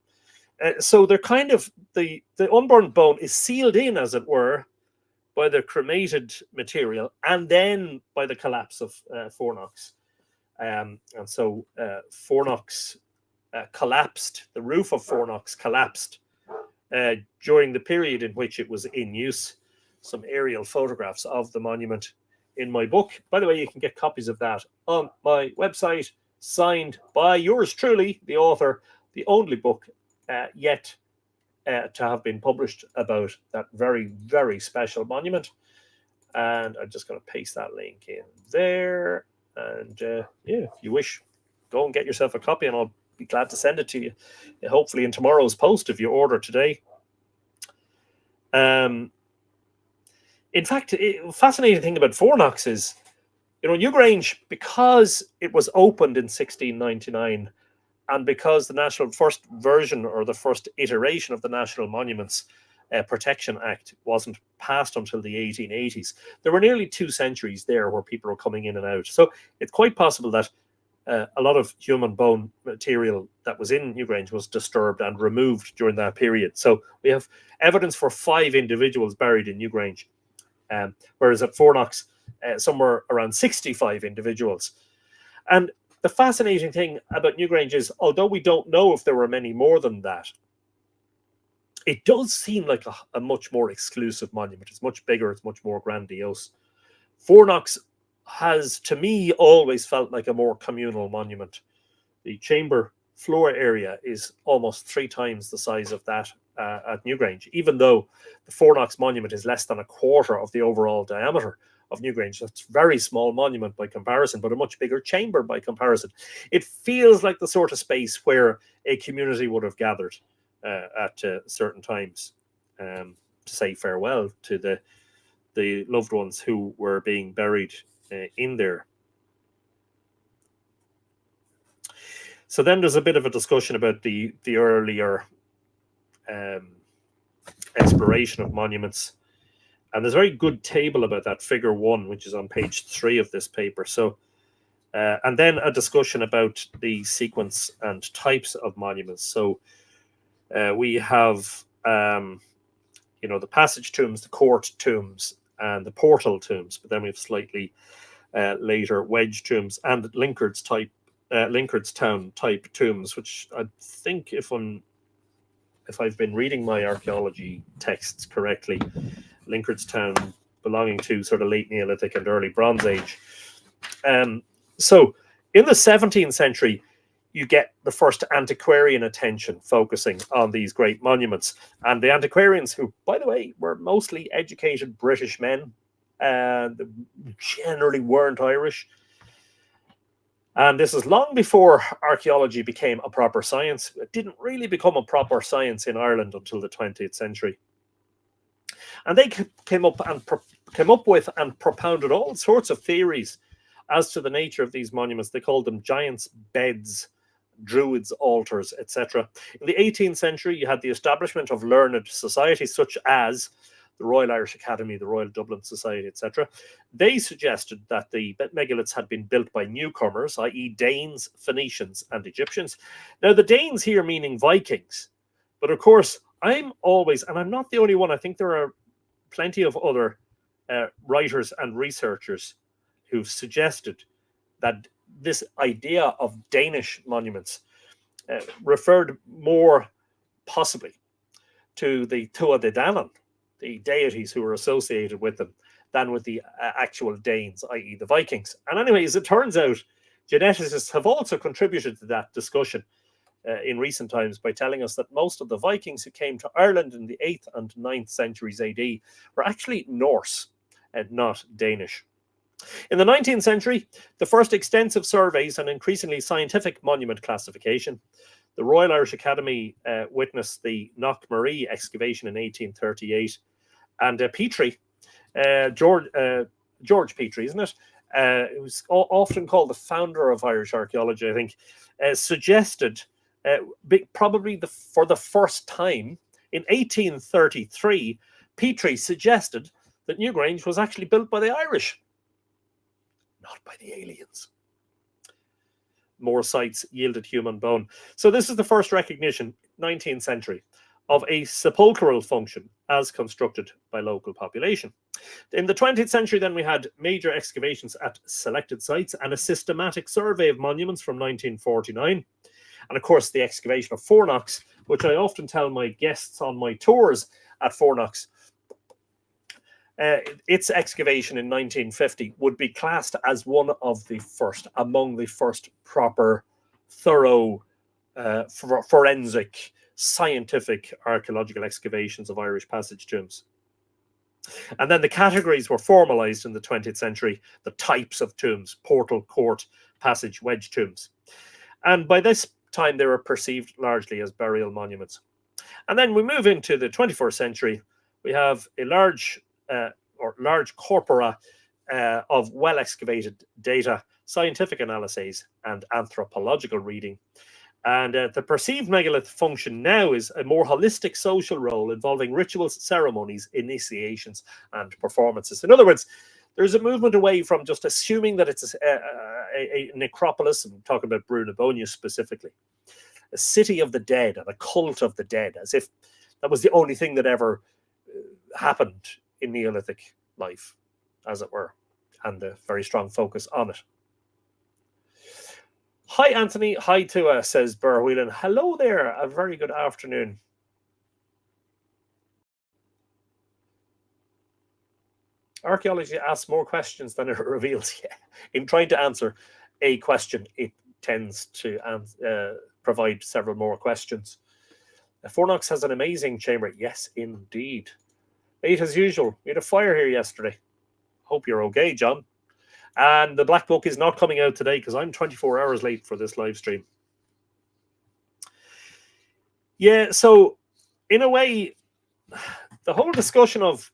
So they're kind of, the unburnt bone is sealed in, as it were, by the cremated material and then by the collapse of Fornox. And so Fornox collapsed, the roof of Fornox collapsed during the period in which it was in use. Some aerial photographs of the monument in my book. By the way, you can get copies of that on my website, signed by yours truly, the author, the only book yet to have been published about that very, very special monument. And I'm just going to paste that link in there. And yeah, if you wish, go and get yourself a copy, and I'll be glad to send it to you, hopefully in tomorrow's post if you order today. In fact, fascinating thing about Fornox is, Newgrange, because it was opened in 1699, and because the first version or the first iteration of the National Monuments Protection Act wasn't passed until the 1880s, there were nearly 2 centuries there where people were coming in and out. So it's quite possible that a lot of human bone material that was in Newgrange was disturbed and removed during that period. So we have evidence for 5 individuals buried in Newgrange, whereas at Fornox, somewhere around 65 individuals. And the fascinating thing about Newgrange is, although we don't know if there were many more than that, it does seem like a much more exclusive monument. It's much bigger, it's much more grandiose. Fornox has, to me, always felt like a more communal monument. The chamber floor area is almost 3 times the size of that at Newgrange, even though the Fornox monument is less than a quarter of the overall diameter of Newgrange. That's a very small monument by comparison, but a much bigger chamber by comparison. It feels like the sort of space where a community would have gathered at certain times to say farewell to the loved ones who were being buried in there. So then there's a bit of a discussion about the earlier exploration of monuments, and there's a very good table about that, figure 1, which is on page 3 of this paper. So and then a discussion about the sequence and types of monuments. So We have, the passage tombs, the court tombs, and the portal tombs. But then we have slightly later wedge tombs and Linkardstown type tombs, which I think, if I've been reading my archaeology texts correctly, Linkardstown belonging to sort of late Neolithic and early Bronze Age. So in the 17th century, you get the first antiquarian attention focusing on these great monuments. And the antiquarians, who, by the way, were mostly educated British men, generally weren't Irish. And this is long before archaeology became a proper science. It didn't really become a proper science in Ireland until the 20th century. And they came up with and propounded all sorts of theories as to the nature of these monuments. They called them giants' beds, druids' altars, etc. In the 18th century, you had the establishment of learned societies such as the Royal Irish Academy, the Royal Dublin Society, etc. They suggested that the megaliths had been built by newcomers, i.e. Danes, Phoenicians, and Egyptians. Now, the Danes here meaning Vikings. But of course, I'm always, and I'm not the only one, I think there are plenty of other writers and researchers who've suggested that this idea of Danish monuments referred more possibly to the Tuatha De Danann, the deities who were associated with them, than with the actual Danes, i.e. the Vikings. And anyway, as it turns out, geneticists have also contributed to that discussion in recent times by telling us that most of the Vikings who came to Ireland in the 8th and 9th centuries AD were actually Norse and not Danish. In the 19th century, the first extensive surveys and increasingly scientific monument classification. The Royal Irish Academy witnessed the Knockmarie excavation in 1838, and Petrie, George Petrie, isn't it? Who's often called the founder of Irish archaeology, I think, suggested, probably for the first time in 1833, Petrie suggested that Newgrange was actually built by the Irish, not by the aliens. More sites yielded human bone. So this is the first recognition, 19th century, of a sepulchral function as constructed by local population. In the 20th century, then, we had major excavations at selected sites and a systematic survey of monuments from 1949. And of course, the excavation of Fornox, which I often tell my guests on my tours at Fornox, its excavation in 1950 would be classed as one of the first, among the first proper, thorough, forensic, scientific archaeological excavations of Irish passage tombs. And then the categories were formalized in the 20th century, the types of tombs: portal, court, passage, wedge tombs. And by this time, they were perceived largely as burial monuments. And then we move into the 21st century. We have a large corpora of well-excavated data, scientific analyses, and anthropological reading. And the perceived megalith function now is a more holistic social role involving rituals, ceremonies, initiations, and performances. In other words, there's a movement away from just assuming that it's a necropolis. I'm talking about Brunabonia specifically, a city of the dead and a cult of the dead, as if that was the only thing that ever happened in Neolithic life, as it were, and a very strong focus on it. Hi, Anthony. Hi to says Burr Whelan. Hello there. A very good afternoon. Archaeology asks more questions than it reveals. Yeah. In trying to answer a question, it tends to provide several more questions. Fornox has an amazing chamber. Yes, indeed. 8 as usual. We had a fire here yesterday. Hope you're okay, John. And the Black Book is not coming out today because I'm 24 hours late for this live stream. Yeah, so in a way, the whole discussion of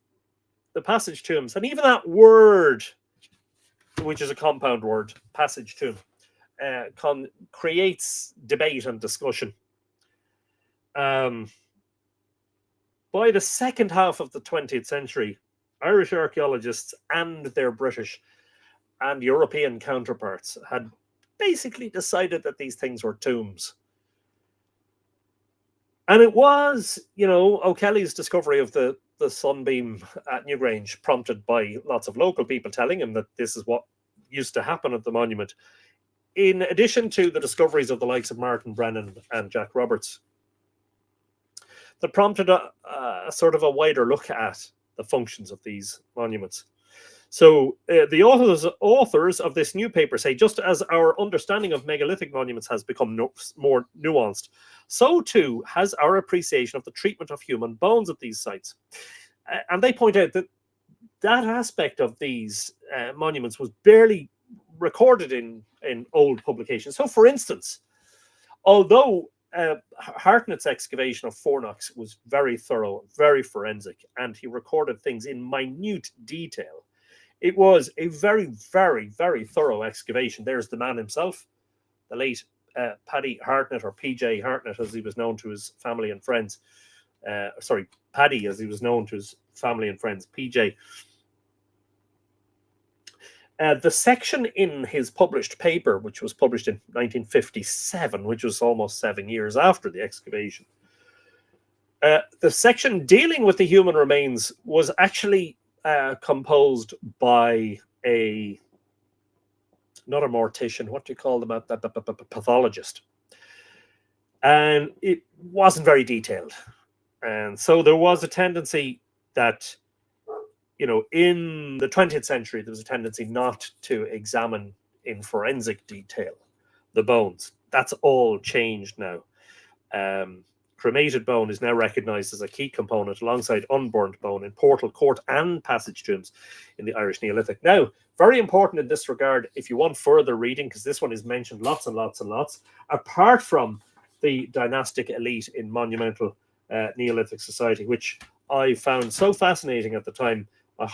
the passage tombs, and even that word, which is a compound word, passage tomb, creates debate and discussion. By the second half of the 20th century, Irish archaeologists and their British and European counterparts had basically decided that these things were tombs. And it was, O'Kelly's discovery of the sunbeam at Newgrange, prompted by lots of local people telling him that this is what used to happen at the monument, in addition to the discoveries of the likes of Martin Brennan and Jack Roberts, that prompted a sort of a wider look at the functions of these monuments. So the authors of this new paper say, just as our understanding of megalithic monuments has become more nuanced, so too has our appreciation of the treatment of human bones at these sites. And they point out that that aspect of these monuments was barely recorded in old publications. So, for instance, although Hartnett's excavation of Fornox was very thorough, very forensic, and he recorded things in minute detail, it was a very, very, very thorough excavation. There's the man himself, the late Paddy Hartnett, or PJ Hartnett, as he was known to his family and friends. Paddy, as he was known to his family and friends, PJ. The section in his published paper, which was published in 1957, which was almost 7 years after the excavation, the section dealing with the human remains was actually composed by not a mortician, what do you call them, a pathologist. And it wasn't very detailed. And so there was a tendency that, in the 20th century, there was a tendency not to examine in forensic detail the bones. That's all changed now. Cremated bone is now recognized as a key component alongside unburnt bone in portal, court, and passage tombs in the Irish Neolithic. Now, very important in this regard, if you want further reading, because this one is mentioned lots and lots and lots, apart from the dynastic elite in monumental Neolithic society, which I found so fascinating at the time. I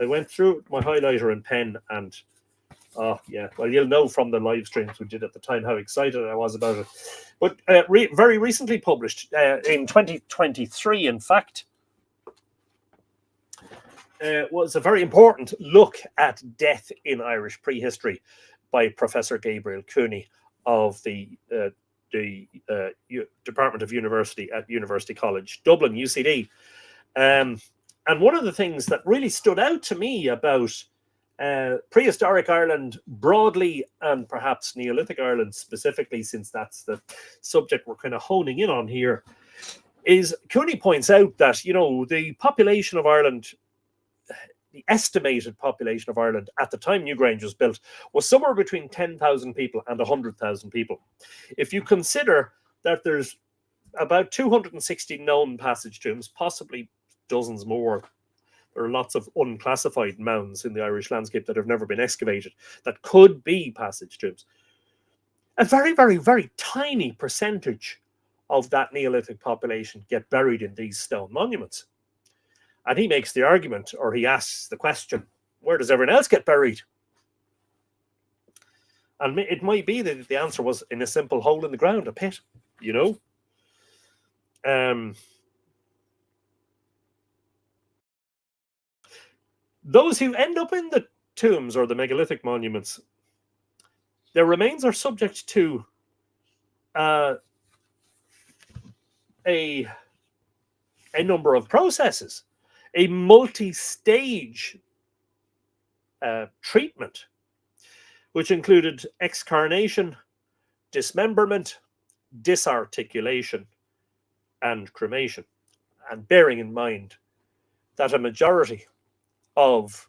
went through my highlighter and pen, and you'll know from the live streams we did at the time how excited I was about it. But very recently published, in 2023, in fact, was a very important look at death in Irish prehistory by Professor Gabriel Cooney of the Department of University at University College Dublin, UCD. And one of the things that really stood out to me about prehistoric Ireland broadly, and perhaps Neolithic Ireland specifically, since that's the subject we're kind of honing in on here, is Cooney points out that, the population of Ireland, the estimated population of Ireland at the time Newgrange was built, was somewhere between 10,000 people and 100,000 people. If you consider that there's about 260 known passage tombs, possibly dozens more. There are lots of unclassified mounds in the Irish landscape that have never been excavated that could be passage tombs. A very, very, very tiny percentage of that Neolithic population get buried in these stone monuments. And he makes the argument, or he asks the question, where does everyone else get buried? And it might be that the answer was in a simple hole in the ground, a pit, Those who end up in the tombs or the megalithic monuments, their remains are subject to a number of processes, a multi-stage treatment, which included excarnation, dismemberment, disarticulation, and cremation. And bearing in mind that a majority of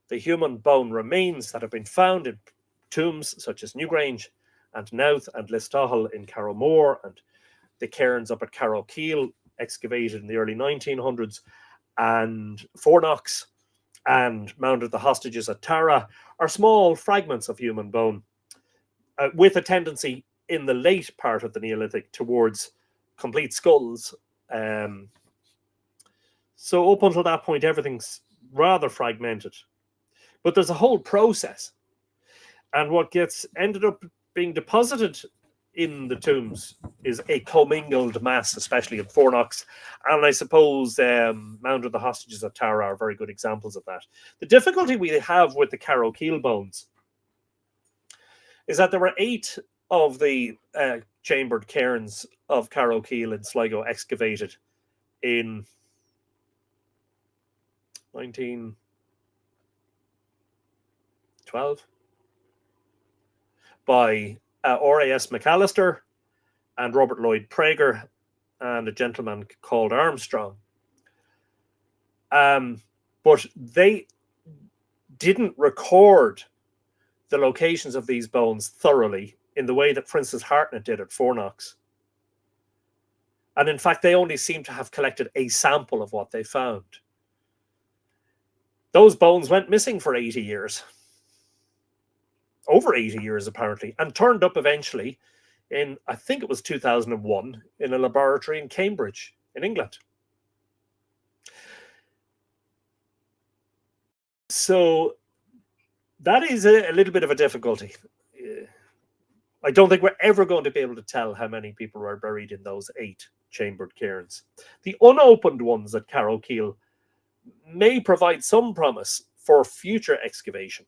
the human bone remains that have been found in tombs such as Newgrange and Knowth and Listahel in Carrowmore, and the cairns up at Carrowkeel, excavated in the early 1900s, and Fornox and Mound of the Hostages at Tara, are small fragments of human bone, with a tendency in the late part of the Neolithic towards complete skulls. So up until that point, everything's rather fragmented. But there's a whole process. And what ended up being deposited in the tombs is a commingled mass, especially in Fornox. And I suppose Mound of the Hostages at Tara are very good examples of that. The difficulty we have with the Carrowkeel bones is that there were 8 of the chambered cairns of Carrowkeel in Sligo excavated in 1912 by R.A.S. McAllister and Robert Lloyd Prager and a gentleman called Armstrong. But they didn't record the locations of these bones thoroughly in the way that Francis Hartnett did at Fornox. And in fact, they only seem to have collected a sample of what they found. Those bones went missing for 80 years. Over 80 years, apparently, and turned up eventually in, I think it was 2001, in a laboratory in Cambridge, in England. So that is a little bit of a difficulty. I don't think we're ever going to be able to tell how many people are buried in those 8 chambered cairns. The unopened ones at Carrowkeel may provide some promise for future excavation,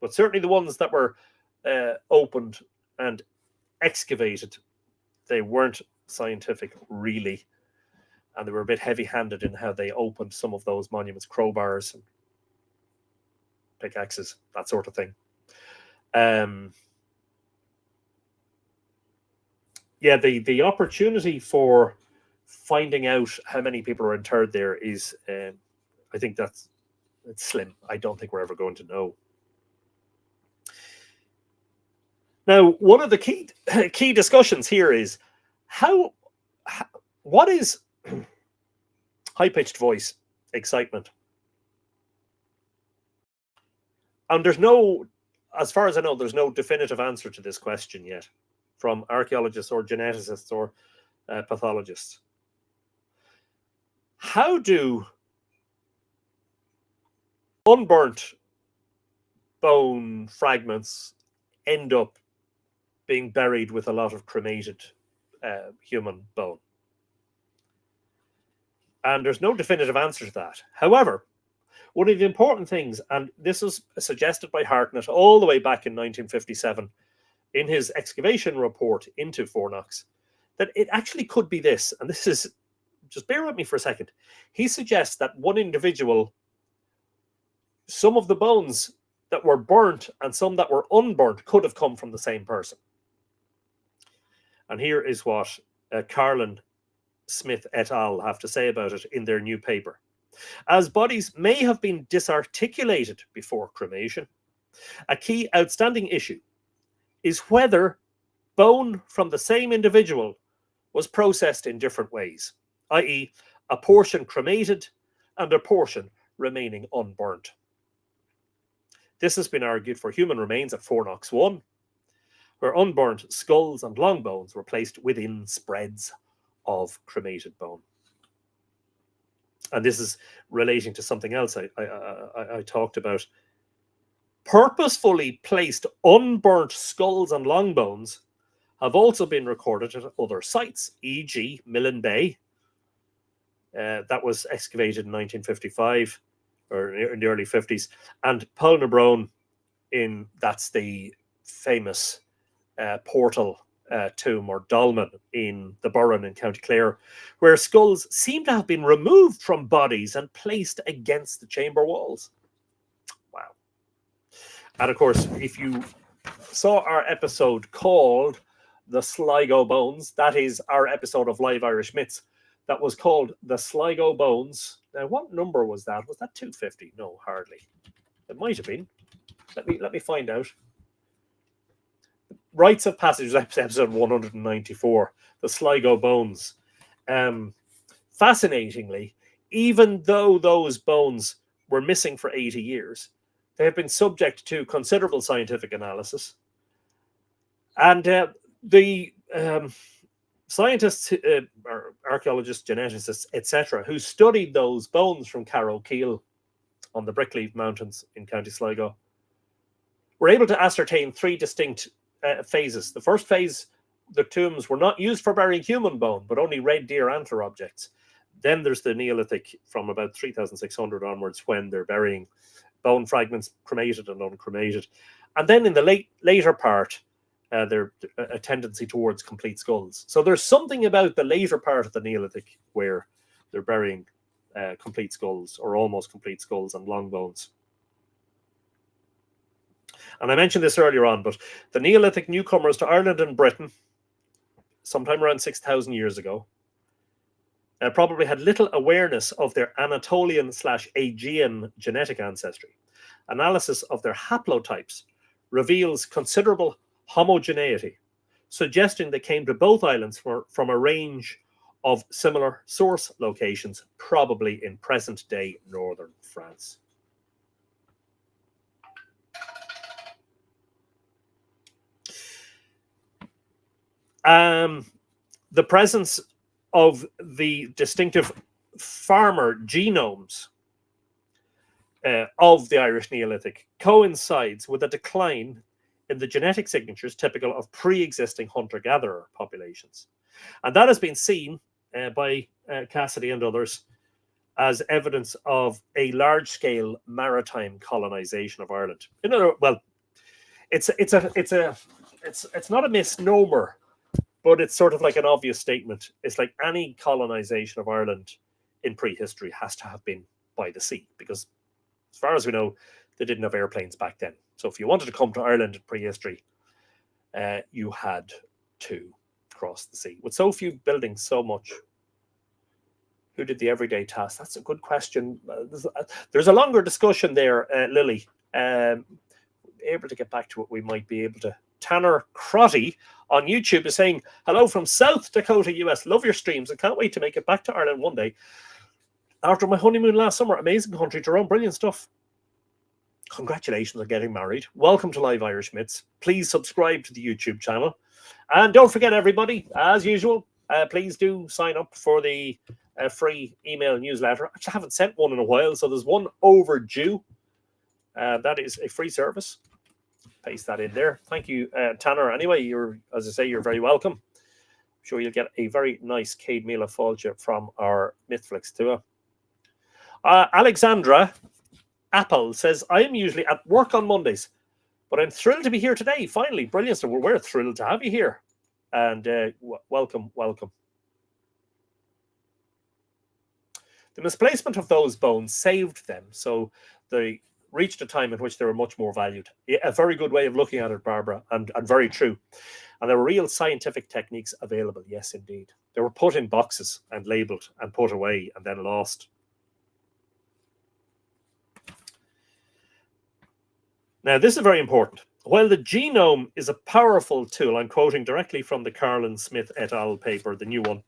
but certainly the ones that were opened and excavated, they weren't scientific really, and they were a bit heavy-handed in how they opened some of those monuments, crowbars and pickaxes, that sort of thing. Yeah, the opportunity for finding out how many people are interred there is, I think it's slim. I don't think we're ever going to know. Now, one of the key discussions here is what is high-pitched voice excitement? And there's no, as far as I know, there's no definitive answer to this question yet from archaeologists or geneticists or pathologists. How do unburnt bone fragments end up being buried with a lot of cremated human bone? And there's no definitive answer to that. However, one of the important things, and this was suggested by Hartnett all the way back in 1957 in his excavation report into Fornox, that it actually could be this, and this is, just bear with me for a second. He suggests that one individual, some of the bones that were burnt and some that were unburnt could have come from the same person. And here is what Carlin, Smith et al. Have to say about it in their new paper. As bodies may have been disarticulated before cremation, a key outstanding issue is whether bone from the same individual was processed in different ways, i.e., a portion cremated and a portion remaining unburnt. This has been argued for human remains at Fornox 1, where unburnt skulls and long bones were placed within spreads of cremated bone. And this is relating to something else I talked about. Purposefully placed unburnt skulls and long bones have also been recorded at other sites, e.g. Millen Bay. That was excavated in 1955 or in the early 50s. And Polnabrone that's the famous portal tomb or dolmen in the Burren in County Clare, where skulls seem to have been removed from bodies and placed against the chamber walls. Wow. And of course, if you saw our episode called The Sligo Bones, that is our episode of Live Irish Myths that was called The Sligo Bones. Now, what number was that? Was that 250? No, hardly. It might have been. Let me find out. Rites of Passage, episode 194, The Sligo Bones. Fascinatingly, even though those bones were missing for 80 years, they have been subject to considerable scientific analysis. And the scientists, or archaeologists, geneticists, etc., who studied those bones from Carrowkeel on the Brickleaf Mountains in County Sligo, were able to ascertain 3 distinct phases. The first phase, the tombs were not used for burying human bone, but only red deer antler objects. Then there's the Neolithic from about 3600 onwards, when they're burying bone fragments, cremated and uncremated. And then in the later part, a tendency towards complete skulls. So there's something about the later part of the Neolithic where they're burying complete skulls or almost complete skulls and long bones. And I mentioned this earlier on, but the Neolithic newcomers to Ireland and Britain, sometime around 6,000 years ago, probably had little awareness of their Anatolian/Aegean genetic ancestry. Analysis of their haplotypes reveals considerable homogeneity, suggesting they came to both islands from a range of similar source locations, probably in present-day northern France. The presence of the distinctive farmer genomes of the Irish Neolithic coincides with a decline in the genetic signatures typical of pre-existing hunter-gatherer populations. And that has been seen by Cassidy and others as evidence of a large-scale maritime colonization of Ireland. In other, well, it's not a misnomer, but it's sort of like an obvious statement. It's like any colonization of Ireland in prehistory has to have been by the sea, because as far as we know, they didn't have airplanes back then. So if you wanted to come to Ireland in prehistory, you had to cross the sea. With so few buildings, so much, who did the everyday task? That's a good question. There's a longer discussion there, Lily. Able to get back to it, we might be able to. Tanner Crotty on YouTube is saying, hello from South Dakota, US. Love your streams and can't wait to make it back to Ireland one day. After my honeymoon last summer, amazing country to run, brilliant stuff. Congratulations on getting married. Welcome to Live Irish Myths. Please subscribe to the YouTube channel. And don't forget, everybody, as usual, please do sign up for the free email newsletter. I actually haven't sent one in a while, so there's one overdue. That is a free service. Paste that in there. Thank you, Tanner. Anyway, as I say, you're very welcome. I'm sure you'll get a very nice Cade Mila Fáilte from our Mythflix tour. Alexandra Apple says, I am usually at work on Mondays, but I'm thrilled to be here today. Finally, brilliant. So we're thrilled to have you here. And welcome. The misplacement of those bones saved them. So they reached a time in which they were much more valued. A very good way of looking at it, Barbara, and very true. And there were real scientific techniques available. Yes, indeed. They were put in boxes and labeled and put away and then lost. Now, this is very important. While the genome is a powerful tool, I'm quoting directly from the Carlin Smith et al. Paper, the new one.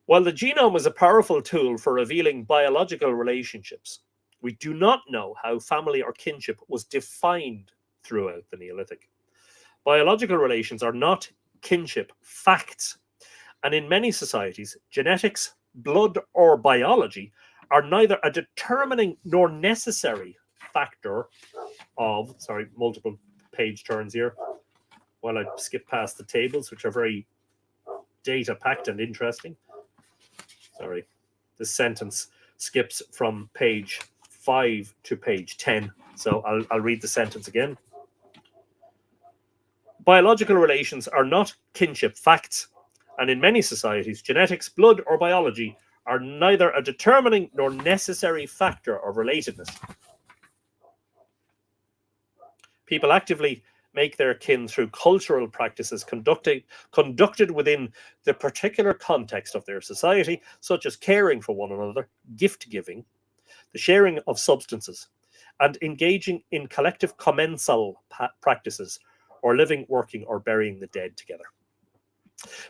While the genome is a powerful tool for revealing biological relationships, we do not know how family or kinship was defined throughout the Neolithic. Biological relations are not kinship facts, and in many societies, genetics, blood, or biology are neither a determining nor necessary factor of, sorry, multiple page turns here, while I skip past the tables, which are very data-packed and interesting. Sorry, this sentence skips from page 5 to page 10. So I'll read the sentence again. Biological relations are not kinship facts, and in many societies, genetics, blood, or biology are neither a determining nor necessary factor of relatedness. People actively make their kin through cultural practices conducted within the particular context of their society, such as caring for one another, gift giving, the sharing of substances, and engaging in collective commensal practices, or living, working, or burying the dead together.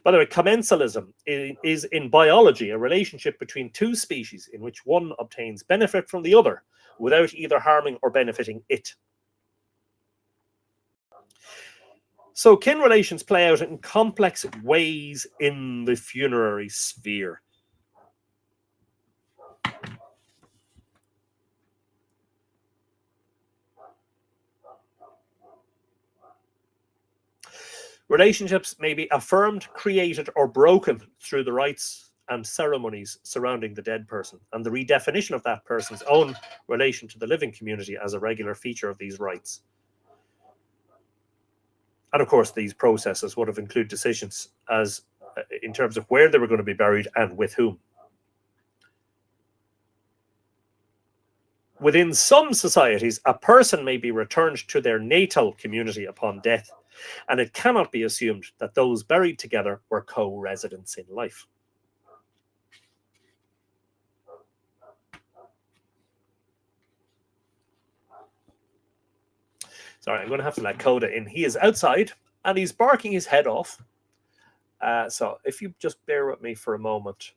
By the way, commensalism is in biology a relationship between two species in which one obtains benefit from the other without either harming or benefiting it. So kin relations play out in complex ways in the funerary sphere. Relationships may be affirmed, created, or broken through the rites and ceremonies surrounding the dead person, and the redefinition of that person's own relation to the living community as a regular feature of these rites. And of course, these processes would have included decisions as in terms of where they were going to be buried and with whom. Within some societies, a person may be returned to their natal community upon death, and it cannot be assumed that those buried together were co-residents in life. Sorry, I'm going to have to let Coda in. He is outside and he's barking his head off. So if you just bear with me for a moment,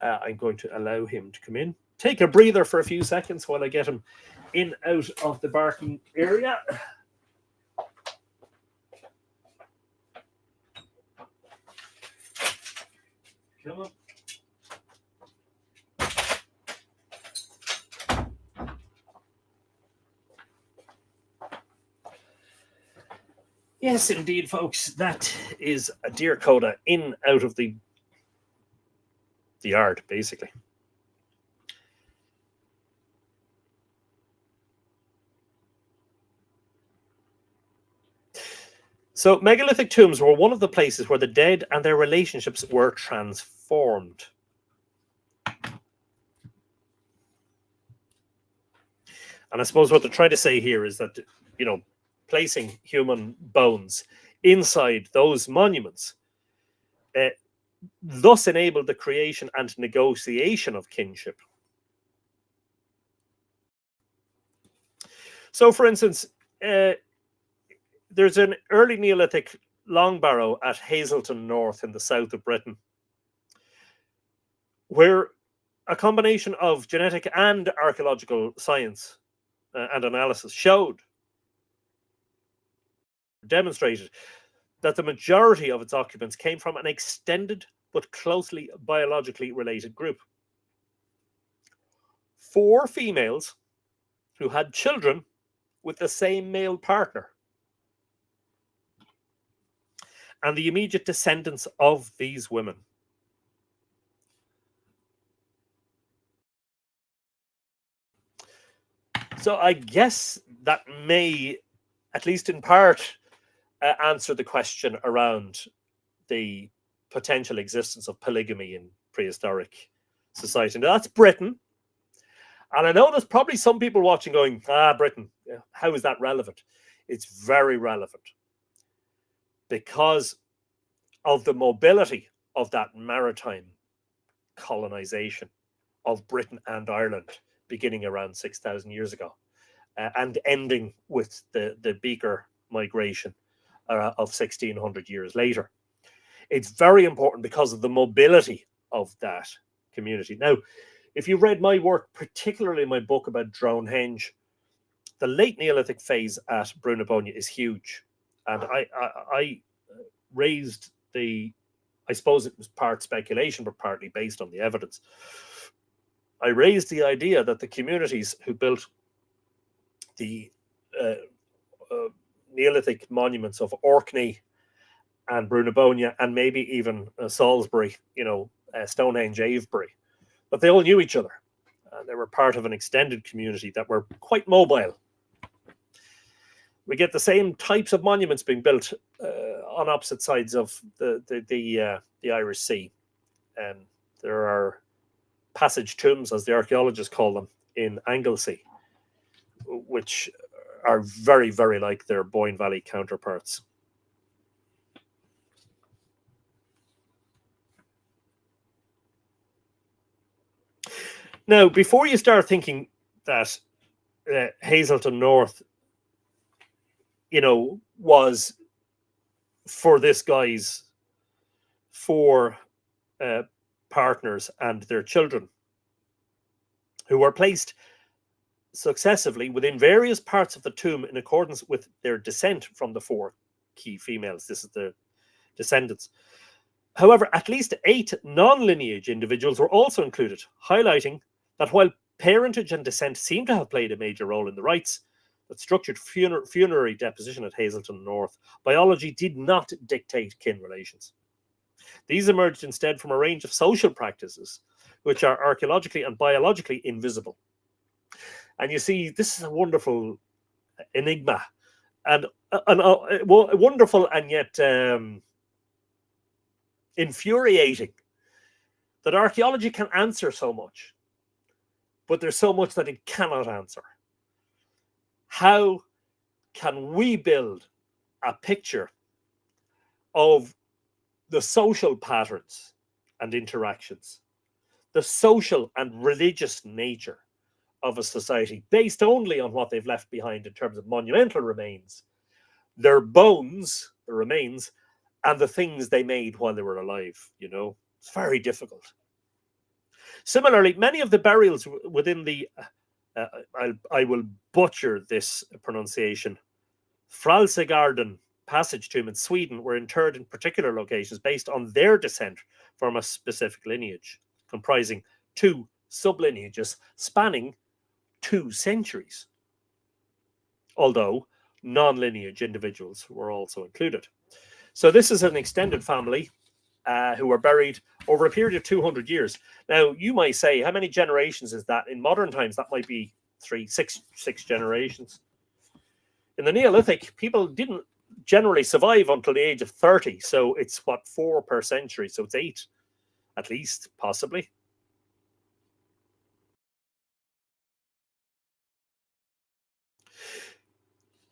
I'm going to allow him to come in. Take a breather for a few seconds while I get him in out of the barking area. Come on. Yes, indeed, folks. That is a deer coda in out of the yard, basically. So megalithic tombs were one of the places where the dead and their relationships were transformed. And I suppose what they're trying to say here is that, you know, placing human bones inside those monuments thus enabled the creation and negotiation of kinship. So, for instance, there's an early Neolithic long barrow at Hazelton North in the south of Britain, where a combination of genetic and archaeological science and analysis demonstrated that the majority of its occupants came from an extended but closely biologically related group. 4 females who had children with the same male partner, and the immediate descendants of these women. So I guess that may, at least in part, answer the question around the potential existence of polygamy in prehistoric society. Now, that's Britain. And I know there's probably some people watching going, Britain, how is that relevant? It's very relevant because of the mobility of that maritime colonization of Britain and Ireland beginning around 6,000 years ago and ending with the Beaker migration of 1,600 years later. It's very important because of the mobility of that community. Now, if you read my work, particularly my book about Dronehenge, the late Neolithic phase at Brunabonia is huge. And I raised I suppose it was part speculation, but partly based on the evidence. I raised the idea that the communities who built the Neolithic monuments of Orkney and Brunabonia and maybe even Salisbury, Stonehenge, Avebury, but they all knew each other. They were part of an extended community that were quite mobile. We get the same types of monuments being built on opposite sides of the Irish Sea. There are passage tombs, as the archaeologists call them, in Anglesey, which are very, very like their Boyne Valley counterparts. Now, before you start thinking that Hazelton North, was for this guy's 4 partners and their children, who were placed successively within various parts of the tomb in accordance with their descent from the 4 key females. This is the descendants. However, at least 8 non-lineage individuals were also included, highlighting that while parentage and descent seem to have played a major role in the rites that structured funerary deposition at Hazelton North, biology did not dictate kin relations. These emerged instead from a range of social practices which are archaeologically and biologically invisible. And you see, this is a wonderful enigma and wonderful and yet infuriating that archaeology can answer so much, but there's so much that it cannot answer. How can we build a picture of the social patterns and interactions, the social and religious nature of a society based only on what they've left behind in terms of monumental remains, their bones, the remains, and the things they made while they were alive? You know, it's very difficult. Similarly, many of the burials within the, I will butcher this pronunciation, Fralsegarden passage tomb in Sweden were interred in particular locations based on their descent from a specific lineage, comprising 2 sublineages spanning 2 centuries, although non-lineage individuals were also included. So this is an extended family who were buried over a period of 200 years. Now, you might say, how many generations is that? In modern times, that might be six generations. In the Neolithic, people didn't generally survive until the age of 30. So it's, 4 per century. So it's 8, at least, possibly.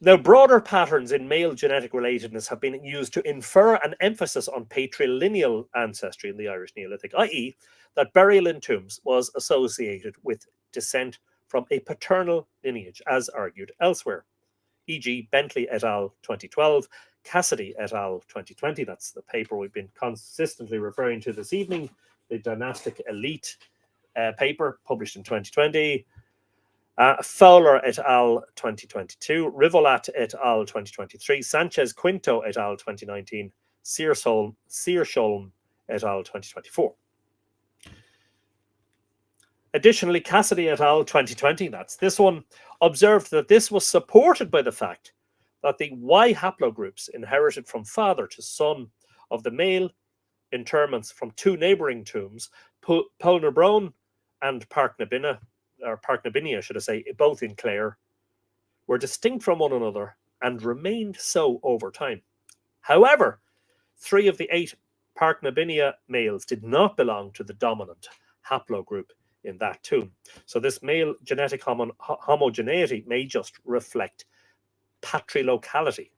Now, broader patterns in male genetic relatedness have been used to infer an emphasis on patrilineal ancestry in the Irish Neolithic, i.e., that burial in tombs was associated with descent from a paternal lineage, as argued elsewhere, e.g. Bentley et al. 2012, Cassidy et al. 2020, that's the paper we've been consistently referring to this evening, the Dynastic Elite paper published in 2020, Fowler et al. 2022, Rivolat et al. 2023, Sanchez Quinto et al. 2019, Searsolm et al. 2024. Additionally, Cassidy et al. 2020, that's this one, observed that this was supported by the fact that the Y haplogroups inherited from father to son of the male interments from 2 neighbouring tombs, Polnarbrone and Parknabinia, should I say, both in Clare, were distinct from one another and remained so over time. However, 3 of the 8 Parknabinia males did not belong to the dominant haplogroup in that tomb. So this male genetic homogeneity may just reflect patrilocality,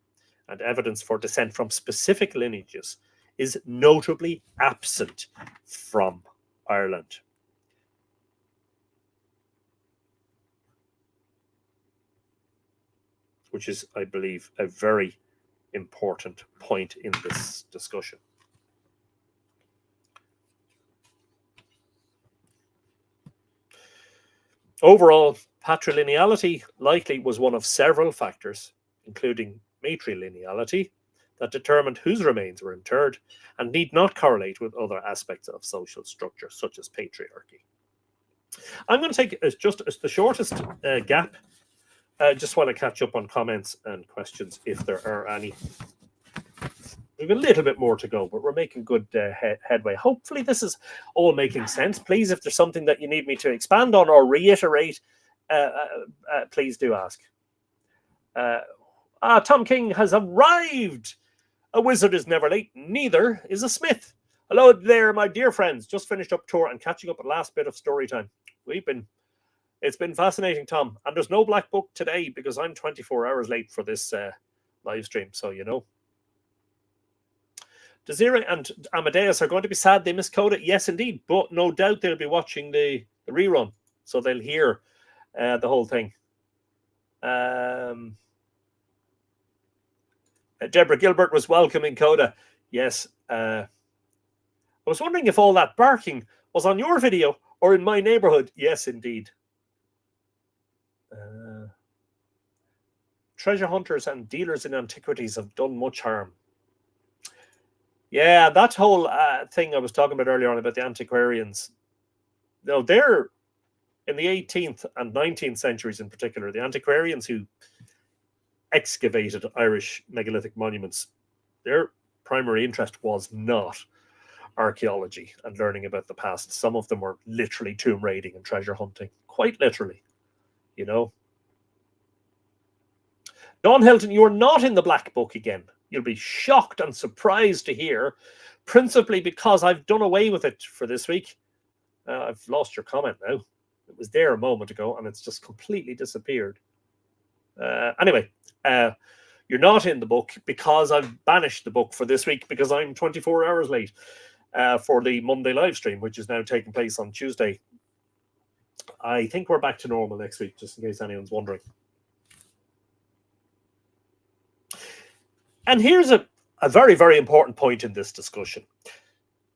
and evidence for descent from specific lineages is notably absent from Ireland. Which is, I believe, a very important point in this discussion. Overall, patrilineality likely was one of several factors, including matrilineality, that determined whose remains were interred and need not correlate with other aspects of social structure, such as patriarchy. I'm going to take just the shortest gap, just while I catch up on comments and questions, if there are any. We've a little bit more to go, but we're making good headway. Hopefully this is all making sense. Please, if there's something that you need me to expand on or reiterate, please do ask. Tom King has arrived. A wizard is never late, neither is a smith. Hello there, my dear friends. Just finished up tour and catching up at last bit of story time. It's been fascinating, Tom. And there's no black book today because I'm 24 hours late for this live stream, so you know. Desiree and Amadeus are going to be sad they missed Coda. Yes, indeed. But no doubt they'll be watching the rerun, so they'll hear the whole thing. Deborah Gilbert was welcoming Coda. Yes. I was wondering if all that barking was on your video or in my neighborhood. Yes, indeed. Treasure hunters and dealers in antiquities have done much harm. Yeah, that whole thing I was talking about earlier on about the antiquarians. No, they're in the 18th and 19th centuries in particular, the antiquarians who excavated Irish megalithic monuments, their primary interest was not archaeology and learning about the past. Some of them were literally tomb raiding and treasure hunting, quite literally, you know. Don Hilton, you're not in the Black Book again. You'll be shocked and surprised to hear, principally because I've done away with it for this week. I've lost your comment now. It was there a moment ago, and it's just completely disappeared. Anyway, you're not in the book because I've banished the book for this week because I'm 24 hours late for the Monday live stream, which is now taking place on Tuesday. I think we're back to normal next week, just in case anyone's wondering. And here's a very, very important point in this discussion.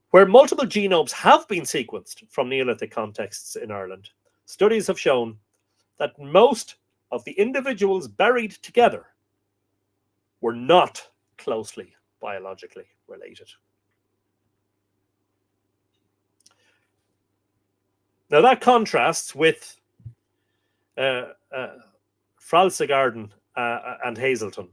Where multiple genomes have been sequenced from Neolithic contexts in Ireland, studies have shown that most of the individuals buried together were not closely biologically related. Now that contrasts with Fralsegarden and Hazelton.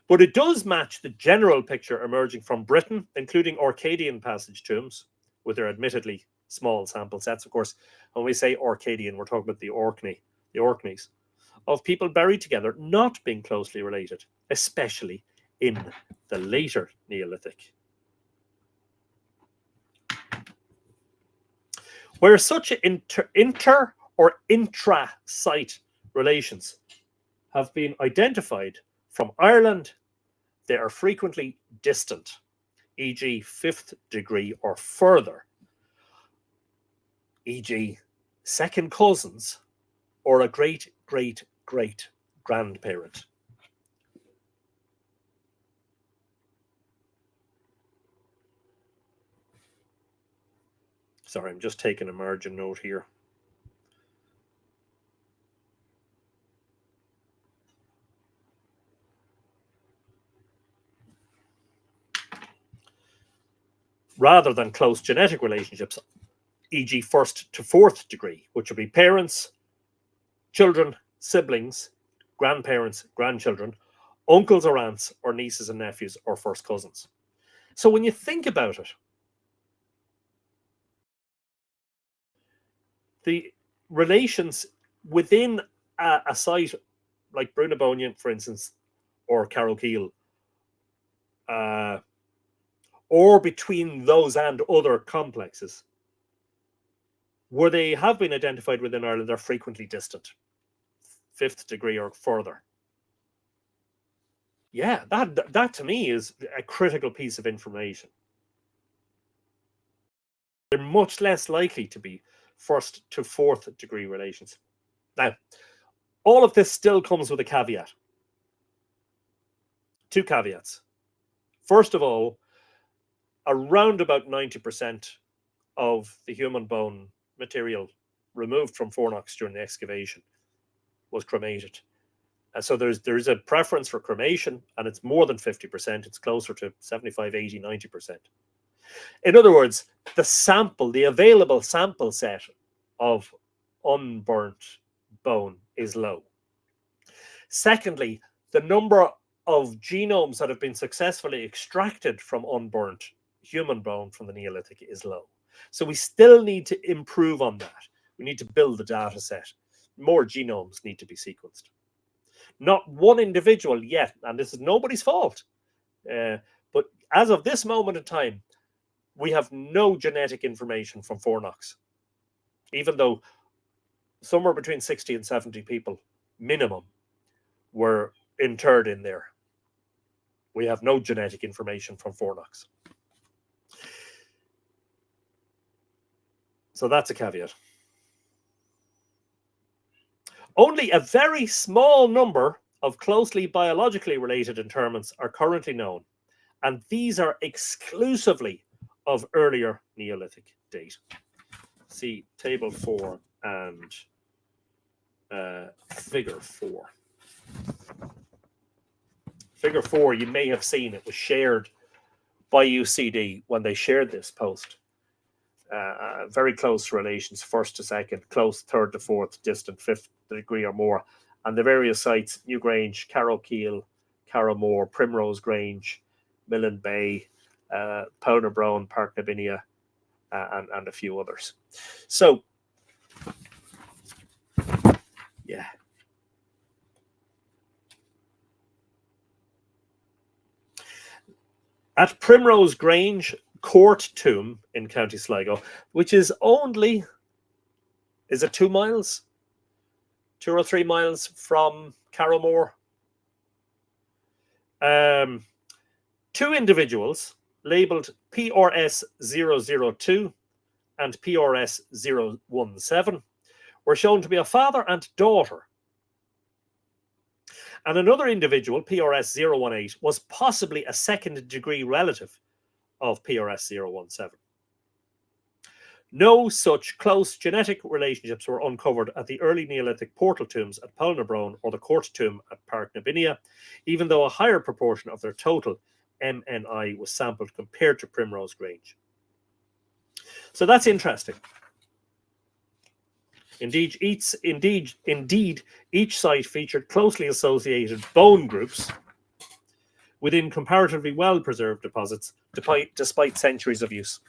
But it does match the general picture emerging from Britain, including Orcadian passage tombs, with their admittedly small sample sets. Of course, when we say Orcadian, we're talking about the Orkneys, of people buried together not being closely related, especially in the later Neolithic. Where such inter or intra-site relations have been identified from Ireland, they are frequently distant, e.g. 5th degree or further, e.g. second cousins or a great-great-great-grandparent. Sorry, I'm just taking a margin note here. Rather than close genetic relationships, e.g. 1st to 4th degree, which would be parents, children, siblings, grandparents, grandchildren, uncles or aunts, or nieces and nephews, or first cousins. So when you think about it, the relations within a site like Brunabonian, for instance, or Carrowkeel, or between those and other complexes, where they have been identified within Ireland, are frequently distant, 5th degree or further. Yeah, that to me is a critical piece of information. They're much less likely to be 1st to 4th degree relations. Now, all of this still comes with a caveat. 2 caveats. First of all, around about 90% of the human bone material removed from fornix during the excavation was cremated. And so there is a preference for cremation, and it's more than 50%. It's closer to 75, 80, 90%. In other words, the available sample set of unburnt bone is low. Secondly, the number of genomes that have been successfully extracted from unburnt human bone from the Neolithic is low. So we still need to improve on that. We need to build the data set. More genomes need to be sequenced. Not one individual yet, and this is nobody's fault. But as of this moment in time, we have no genetic information from fornix, even though somewhere between 60 and 70 people minimum were interred in there. We have no genetic information from fornix. So that's a caveat. Only a very small number of closely biologically related interments are currently known, and these are exclusively of earlier Neolithic date. See Table 4 and Figure 4. Figure 4, you may have seen it was shared by UCD when they shared this post. Very close relations, 1st to 2nd, close 3rd to 4th, distant 5th degree or more. And the various sites, Newgrange, Carrowkeel, Carrowmore, Primrose Grange, Millen Bay, Powderbrone, Park Nabinia, and a few others. So, yeah. At Primrose Grange Court Tomb in County Sligo, which is only, is it 2 miles? 2 or 3 miles from Carrowmore. 2 individuals labelled PRS 002 and PRS 017 were shown to be a father and daughter. And another individual, PRS 018, was possibly a second degree relative of PRS 017. No such close genetic relationships were uncovered at the early Neolithic portal tombs at Poulnabrone or the court tomb at Park Nabinia, even though a higher proportion of their total MNI was sampled compared to Primrose Grange. So that's interesting. Indeed, each site featured closely associated bone groups within comparatively well-preserved deposits, despite centuries of use.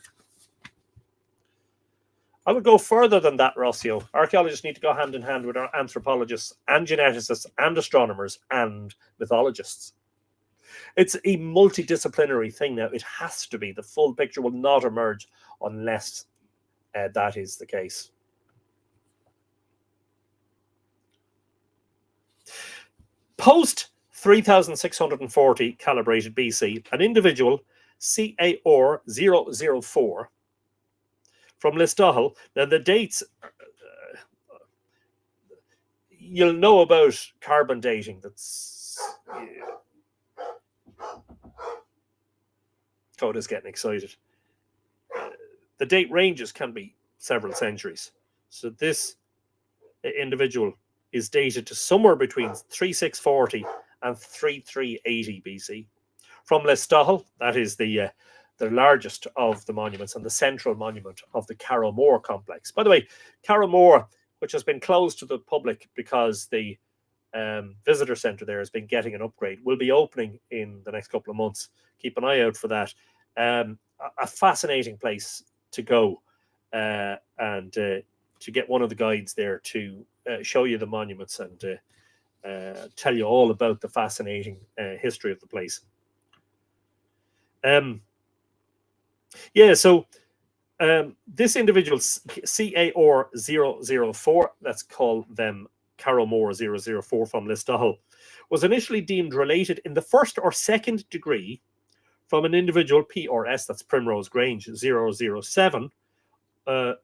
I would go further than that, Rossio. Archaeologists need to go hand in hand with our anthropologists and geneticists and astronomers and mythologists. It's a multidisciplinary thing now. It has to be. The full picture will not emerge unless that is the case. Post 3640 calibrated BC, an individual, CAR 004, from Listowel. Now the dates, you'll know about carbon dating. That's Code is getting excited. The date ranges can be several centuries. So this individual is dated to somewhere between 3640 and 3380 BC. From Listowel, that is the largest of the monuments and the central monument of the Carrowmore complex. By the way, Carrowmore, which has been closed to the public because the visitor centre there has been getting an upgrade, will be opening in the next couple of months. Keep an eye out for that. A fascinating place to go and to get one of the guides there to show you the monuments and tell you all about the fascinating history of the place. This individual, CAR 004, let's call them Carrowmore 004 from Listowel, was initially deemed related in the first or second degree from an individual PRS, that's Primrose Grange 007,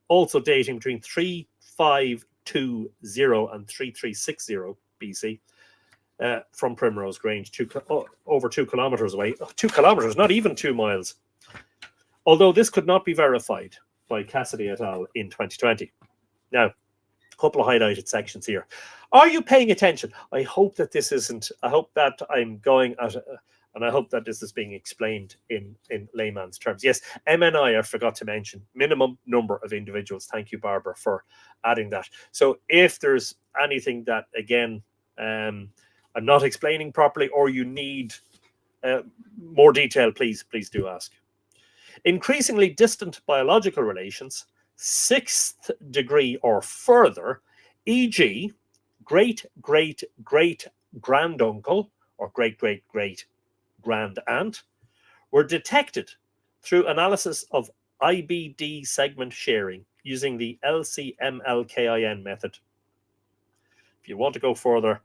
also dating between 3520 and 3360 BC, from Primrose Grange, over 2 kilometers away. 2 kilometers, not even 2 miles. Although this could not be verified by Cassidy et al. In 2020. Now, a couple of highlighted sections here. Are you paying attention? I hope that this isn't, I hope that I'm going at, and I hope that this is being explained in layman's terms. Yes, MNI, I forgot to mention, minimum number of individuals. Thank you, Barbara, for adding that. So if there's anything that, again, I'm not explaining properly, or you need more detail, please do ask. Increasingly distant biological relations, 6th degree or further, e.g., great-great-great-granduncle or great-great-great-grand-aunt, were detected through analysis of IBD segment sharing using the LCMLKIN method. If you want to go further,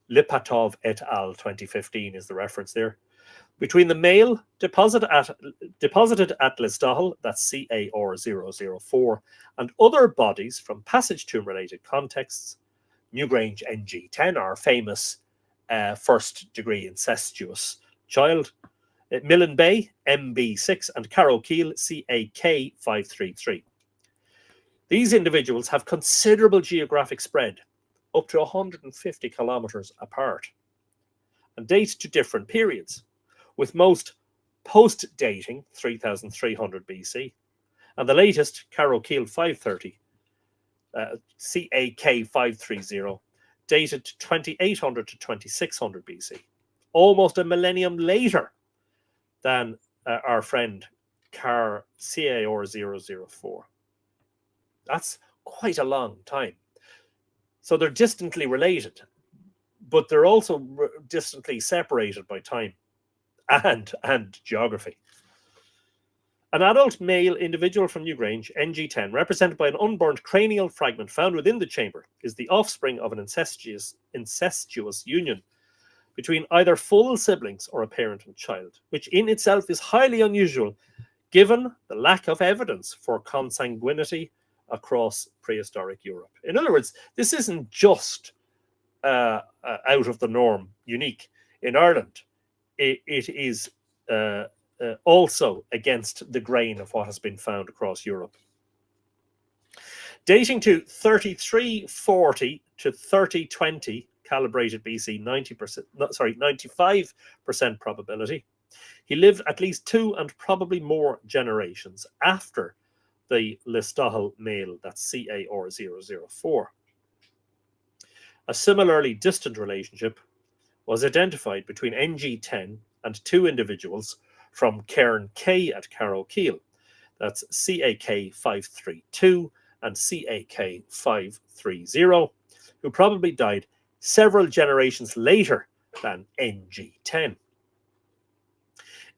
Lipatov et al. 2015 is the reference there. Between the male deposited at Listowel, that's CAR 004, and other bodies from passage tomb related contexts, Newgrange NG10, our famous first degree incestuous child, Millen Bay MB6, and Carrow Keel CAK 533. These individuals have considerable geographic spread, up to 150 kilometers apart, and date to different periods, with most post-dating 3300 BC, and the latest, Carrow Keel 530, CAK 530, dated 2800 to 2600 BC, almost a millennium later than our friend CAR 004. That's quite a long time. So they're distantly related, but they're also distantly separated by time. and geography. An adult male individual from Newgrange, NG10, represented by an unburnt cranial fragment found within the chamber, is the offspring of an incestuous union between either full siblings or a parent and child, which in itself is highly unusual given the lack of evidence for consanguinity across prehistoric Europe. In other words, this isn't just out of the norm, unique in Ireland. It is also against the grain of what has been found across Europe. Dating to 3340 to 3020 calibrated BC, 95% probability. He lived at least 2 and probably more generations after the Listahel male, that's CAR004. A similarly distant relationship was identified between NG10 and 2 individuals from Cairn K at Carrowkeel, that's CAK532 and CAK530, who probably died several generations later than NG10.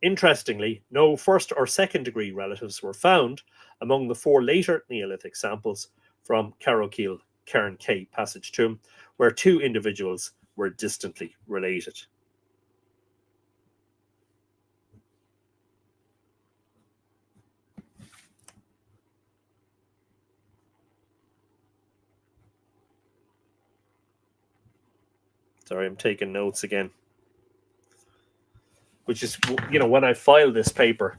Interestingly, no first or second degree relatives were found among the 4 later Neolithic samples from Carrowkeel Cairn K passage tomb, where 2 individuals were distantly related. Sorry, I'm taking notes again. Which is, when I file this paper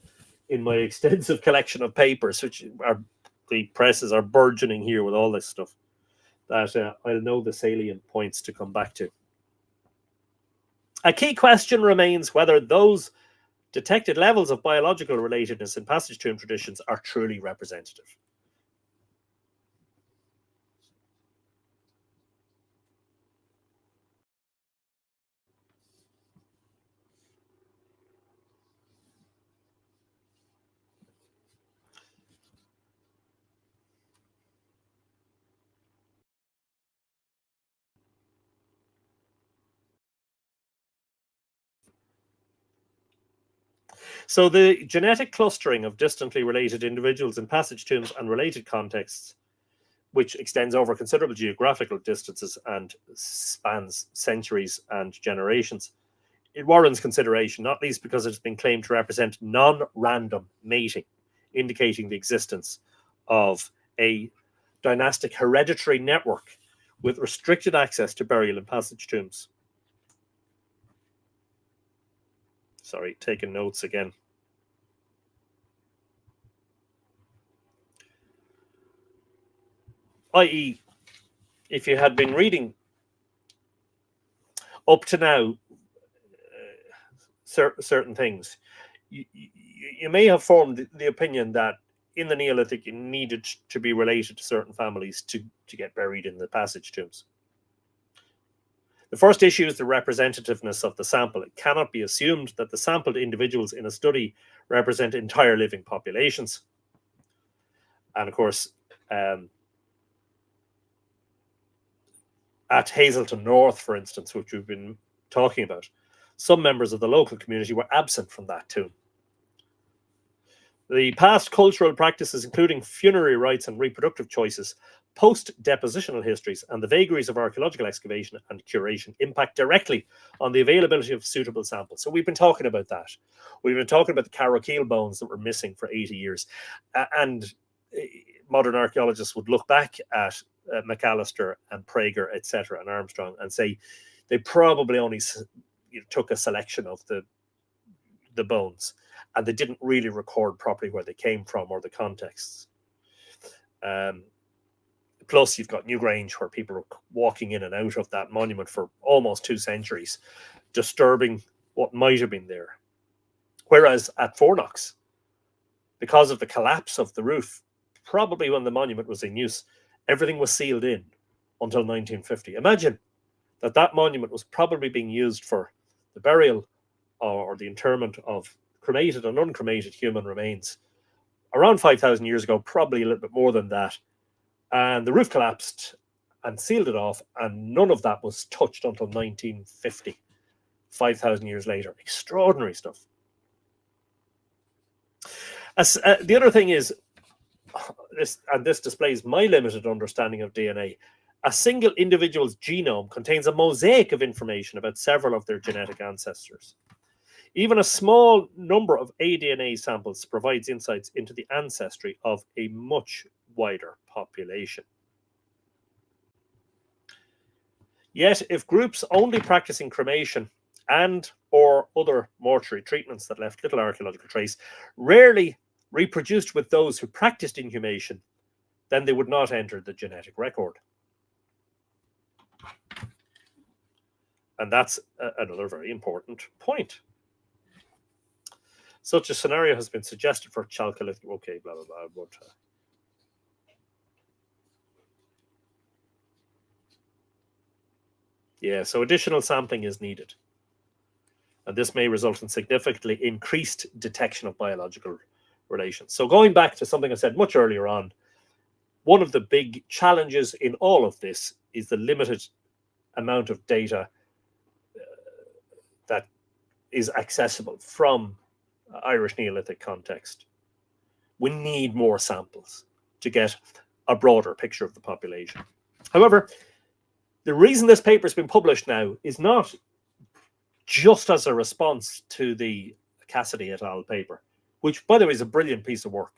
in my extensive collection of papers, which are, the presses are burgeoning here with all this stuff, that I'll know the salient points to come back to. A key question remains whether those detected levels of biological relatedness in passage tomb traditions are truly representative. So the genetic clustering of distantly related individuals in passage tombs and related contexts, which extends over considerable geographical distances and spans centuries and generations, it warrants consideration, not least because it has been claimed to represent non-random mating, indicating the existence of a dynastic hereditary network with restricted access to burial in passage tombs. Sorry, taking notes again. I.e., if you had been reading up to now certain things, you may have formed the opinion that in the Neolithic you needed to be related to certain families to get buried in the passage tombs. The first issue is the representativeness of the sample. It cannot be assumed that the sampled individuals in a study represent entire living populations. And of course, at Hazelton North, for instance, which we've been talking about, some members of the local community were absent from that tomb. The past cultural practices, including funerary rites and reproductive choices, post-depositional histories, and the vagaries of archaeological excavation and curation impact directly on the availability of suitable samples. So we've been talking about that. We've been talking about the Carrowkeel bones that were missing for 80 years. And modern archaeologists would look back at McAllister and Prager, etc., and Armstrong, and say they probably only took a selection of the bones, and they didn't really record properly where they came from or the contexts. Plus, you've got Newgrange, where people are walking in and out of that monument for almost 2 centuries, disturbing what might have been there. Whereas at Fornox, because of the collapse of the roof, probably when the monument was in use, everything was sealed in until 1950. Imagine that monument was probably being used for the burial or the interment of cremated and uncremated human remains around 5,000 years ago, probably a little bit more than that. And the roof collapsed and sealed it off, and none of that was touched until 1950. 5,000 years later. Extraordinary stuff. The other thing is, this displays my limited understanding of DNA. A single individual's genome contains a mosaic of information about several of their genetic ancestors. Even a small number of aDNA samples provides insights into the ancestry of a much wider population. Yet, if groups only practicing cremation and or other mortuary treatments that left little archaeological trace rarely reproduced with those who practiced inhumation, then they would not enter the genetic record. And that's another very important point. Such a scenario has been suggested for Chalcolithic. Okay, blah, blah, blah. But, yeah, so additional sampling is needed. And this may result in significantly increased detection of biological relations. So going back to something I said much earlier on, one of the big challenges in all of this is the limited amount of data that is accessible from Irish Neolithic context. We need more samples to get a broader picture of the population. However, the reason this paper has been published now is not just as a response to the Cassidy et al. Paper, which, by the way, is a brilliant piece of work.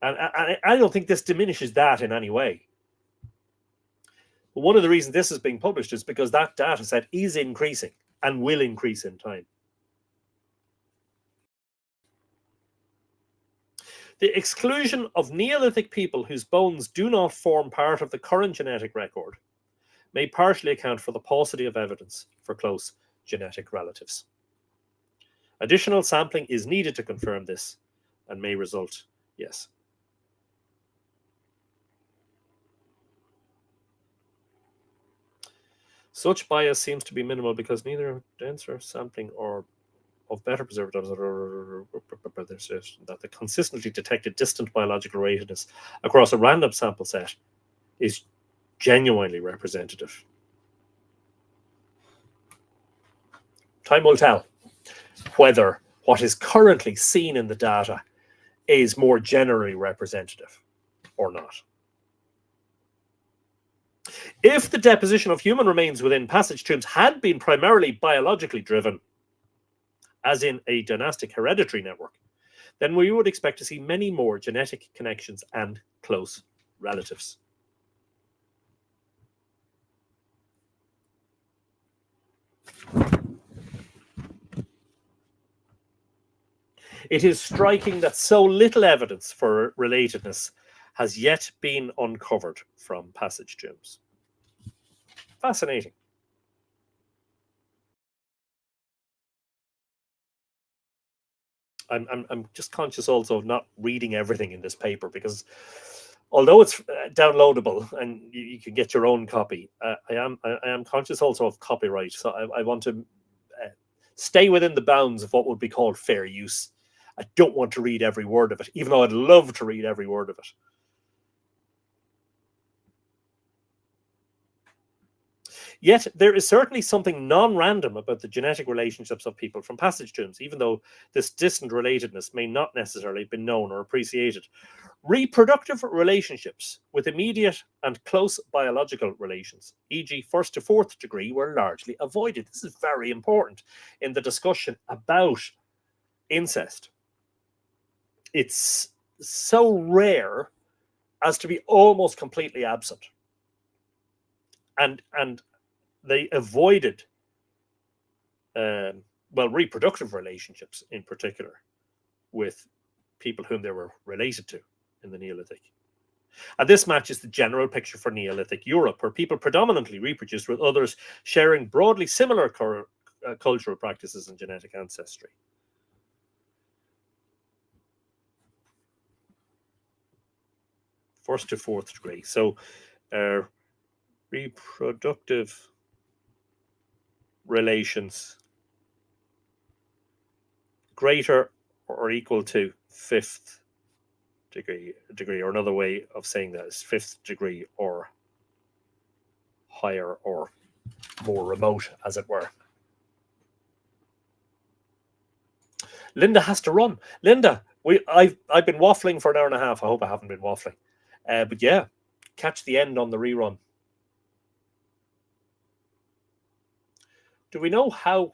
And I don't think this diminishes that in any way. But one of the reasons this is being published is because that data set is increasing and will increase in time. The exclusion of Neolithic people whose bones do not form part of the current genetic record may partially account for the paucity of evidence for close genetic relatives. Additional sampling is needed to confirm this and may result, yes. Such bias seems to be minimal because neither denser sampling or of better preservatives that the consistently detected distant biological relatedness across a random sample set is genuinely representative. Time will tell whether what is currently seen in the data is more generally representative or not. If the deposition of human remains within passage tombs had been primarily biologically driven, as in a dynastic hereditary network, then we would expect to see many more genetic connections and close relatives. It is striking that so little evidence for relatedness has yet been uncovered from passage tombs. Fascinating. I'm just conscious also of not reading everything in this paper because although it's downloadable and you can get your own copy, I am conscious also of copyright. So I want to stay within the bounds of what would be called fair use. I don't want to read every word of it, even though I'd love to read every word of it. Yet there is certainly something non-random about the genetic relationships of people from passage tombs, even though this distant relatedness may not necessarily be known or appreciated. Reproductive relationships with immediate and close biological relations, e.g. first to fourth degree, were largely avoided. This is very important in the discussion about incest. It's so rare as to be almost completely absent. And they avoided, reproductive relationships in particular with people whom they were related to in the Neolithic. And this matches the general picture for Neolithic Europe, where people predominantly reproduced with others sharing broadly similar cultural practices and genetic ancestry. First to fourth degree. So reproductive relations greater or equal to fifth degree, or another way of saying that is fifth degree or higher or more remote, as it were. Linda has to run. Linda, I've been waffling for an hour and a half. I hope I haven't been waffling. But yeah, catch the end on the rerun. Do we know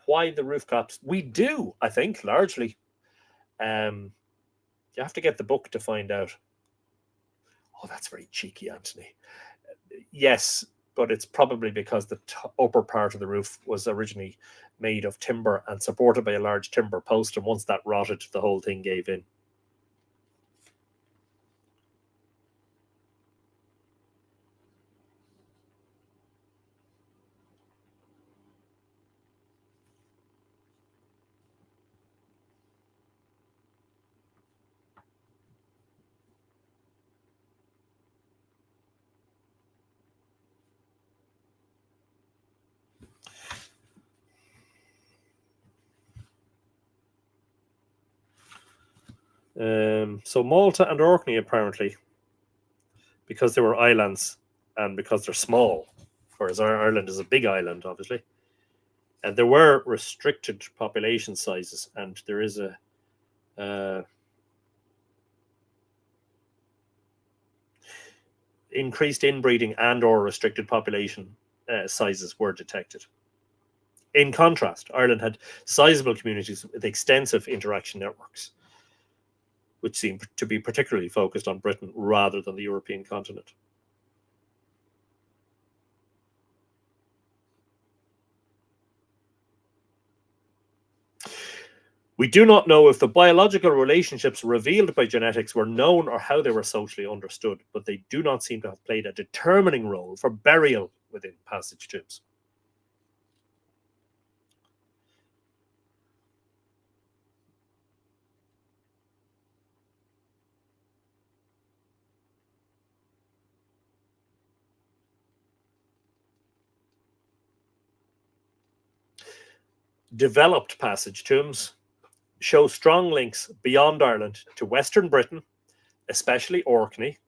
why the roof collapsed? We do, I think, largely. You have to get the book to find out. Oh, that's very cheeky, Anthony. Yes, but it's probably because the upper part of the roof was originally made of timber and supported by a large timber post, and once that rotted, the whole thing gave in. So Malta and Orkney, apparently, because they were islands and because they're small, whereas Ireland is a big island, obviously. And there were restricted population sizes, and there is a increased inbreeding and or restricted population sizes were detected. In contrast, Ireland had sizable communities with extensive interaction networks, which seem to be particularly focused on Britain rather than the European continent. We do not know if the biological relationships revealed by genetics were known or how they were socially understood, but they do not seem to have played a determining role for burial within passage tombs. Developed passage tombs show strong links beyond Ireland to Western Britain, especially Orkney,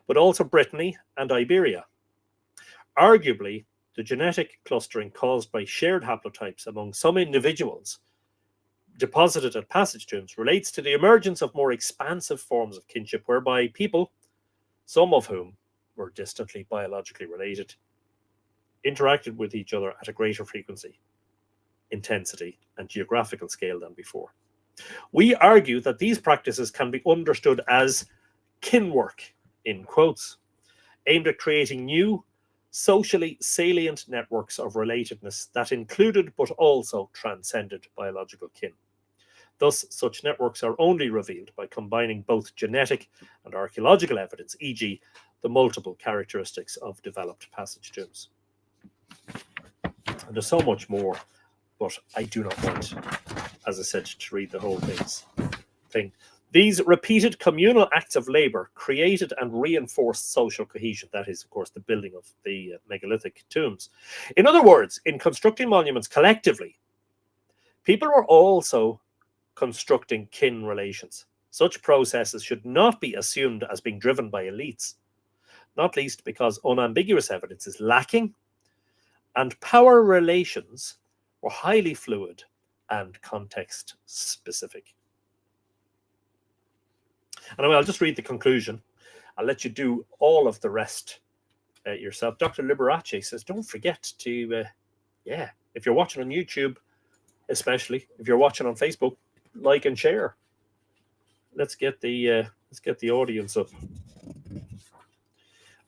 but also Brittany and Iberia. Arguably, the genetic clustering caused by shared haplotypes among some individuals deposited at passage tombs relates to the emergence of more expansive forms of kinship whereby people, some of whom were distantly biologically related, interacted with each other at a greater frequency, intensity, and geographical scale than before. We argue that these practices can be understood as kinwork, in quotes, aimed at creating new, socially salient networks of relatedness that included but also transcended biological kin. Thus, such networks are only revealed by combining both genetic and archaeological evidence, e.g., the multiple characteristics of developed passage tombs. And there's so much more, but I do not want, as I said, to read the whole thing. These repeated communal acts of labour created and reinforced social cohesion. That is, of course, the building of the megalithic tombs. In other words, in constructing monuments collectively, people were also constructing kin relations. Such processes should not be assumed as being driven by elites, not least because unambiguous evidence is lacking and power relations were highly fluid and context specific. And I'll just read the conclusion. I'll let you do all of the rest yourself. Dr. Liberace says, don't forget to, if you're watching on YouTube, especially if you're watching on Facebook, like and share. Let's get the audience up.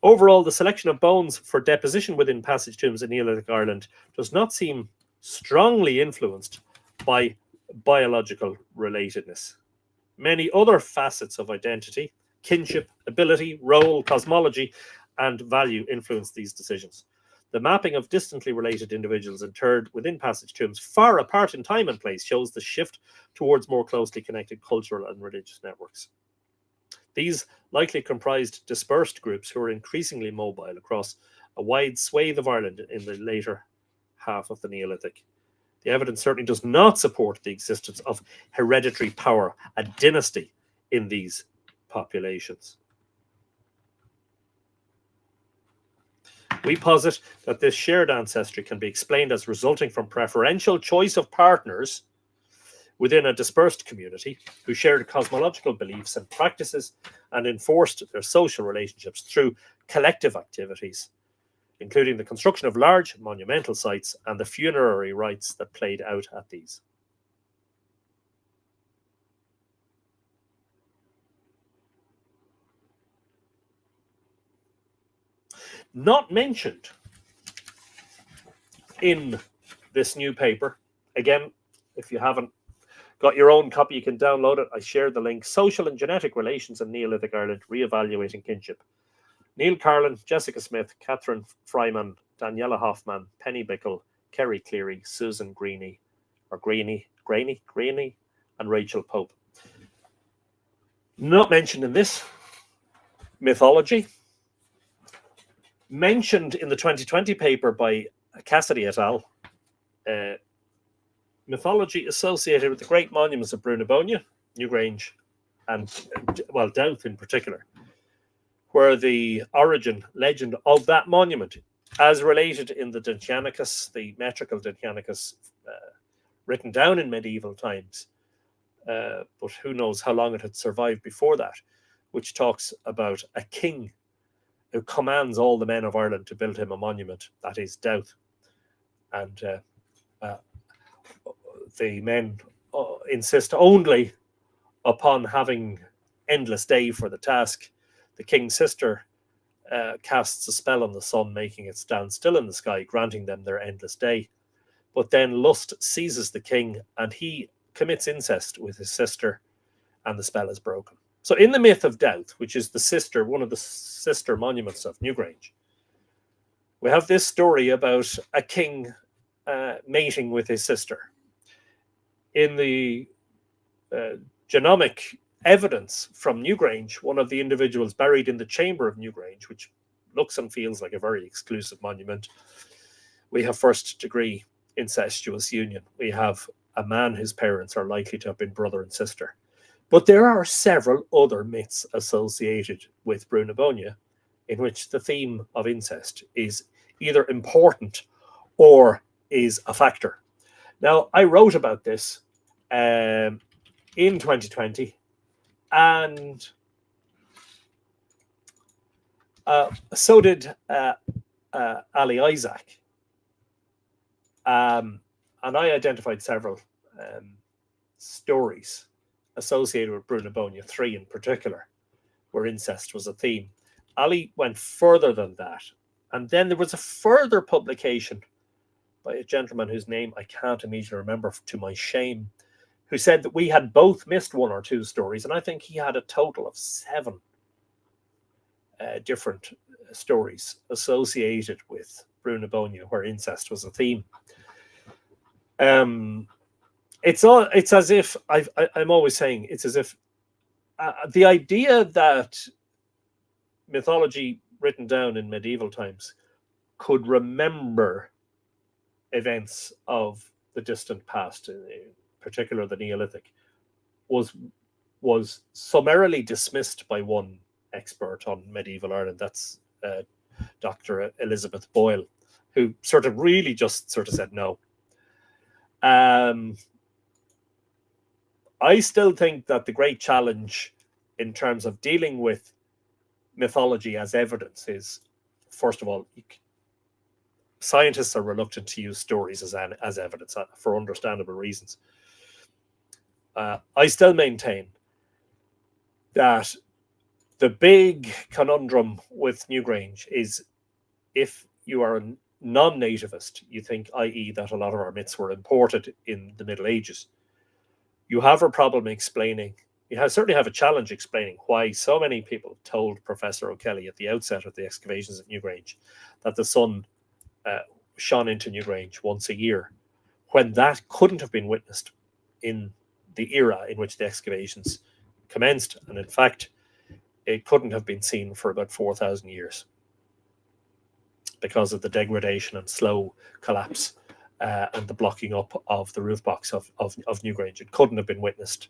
Overall, the selection of bones for deposition within passage tombs in Neolithic Ireland does not seem strongly influenced by biological relatedness. Many other facets of identity, kinship, ability, role, cosmology, and value influence these decisions. The mapping of distantly related individuals interred within passage tombs far apart in time and place shows the shift towards more closely connected cultural and religious networks. These likely comprised dispersed groups who were increasingly mobile across a wide swathe of Ireland in the later half of the Neolithic. The evidence certainly does not support the existence of hereditary power, a dynasty, in these populations. We posit that this shared ancestry can be explained as resulting from preferential choice of partners within a dispersed community who shared cosmological beliefs and practices and enforced their social relationships through collective activities, including the construction of large monumental sites and the funerary rites that played out at these. Not mentioned in this new paper, again, if you haven't got your own copy, you can download it. I shared the link. Social and Genetic Relations in Neolithic Ireland, Re-evaluating Kinship. Neil Carlin, Jessica Smith, Catherine Fryman, Daniela Hoffman, Penny Bickle, Kerry Cleary, Susan Greeny, and Rachel Pope. Not mentioned in this. Mythology. Mentioned in the 2020 paper by Cassidy et al. Mythology associated with the great monuments of Brunabonia, Newgrange, and, well, Dowth in particular, where the origin legend of that monument, as related in the Deintychicus, the metrical Deintychicus, written down in medieval times, but who knows how long it had survived before that, which talks about a king who commands all the men of Ireland to build him a monument, that is Dowth. And the men insist only upon having endless day for the task. The king's sister casts a spell on the sun, making it stand still in the sky, granting them their endless day. But then lust seizes the king and he commits incest with his sister, and the spell is broken. So in the myth of Dowth, which is the sister, one of the sister monuments of Newgrange, we have this story about a king mating with his sister. In the genomic evidence from Newgrange, one of the individuals buried in the chamber of Newgrange, which looks and feels like a very exclusive monument, we have first degree incestuous union. We have a man whose parents are likely to have been brother and sister. But there are several other myths associated with Brunabonia in which the theme of incest is either important or is a factor. Now, I wrote about this in 2020, and so did Ali Isaac. And I identified several stories associated with Brunabonia, 3 in particular, where incest was a theme. Ali went further than that. And then there was a further publication by a gentleman whose name I can't immediately remember, to my shame, who said that we had both missed 1 or 2 stories. And I think he had a total of 7 different stories associated with Brunabonia where incest was a theme. It's as if I'm always saying, it's as if the idea that mythology written down in medieval times could remember events of the distant past, in particular the Neolithic, was summarily dismissed by one expert on medieval Ireland. That's Dr. Elizabeth Boyle, who sort of really just sort of said no. I still think that the great challenge in terms of dealing with mythology as evidence is, first of all, scientists are reluctant to use stories as evidence for understandable reasons. I still maintain that the big conundrum with Newgrange is, if you are a non-nativist, you think, i.e., that a lot of our myths were imported in the Middle Ages, you have a problem explaining, certainly have a challenge explaining why so many people told Professor O'Kelly at the outset of the excavations at Newgrange that the sun shone into Newgrange once a year, when that couldn't have been witnessed in the era in which the excavations commenced. And in fact, it couldn't have been seen for about 4,000 years because of the degradation and slow collapse and the blocking up of the roof box of Newgrange. It couldn't have been witnessed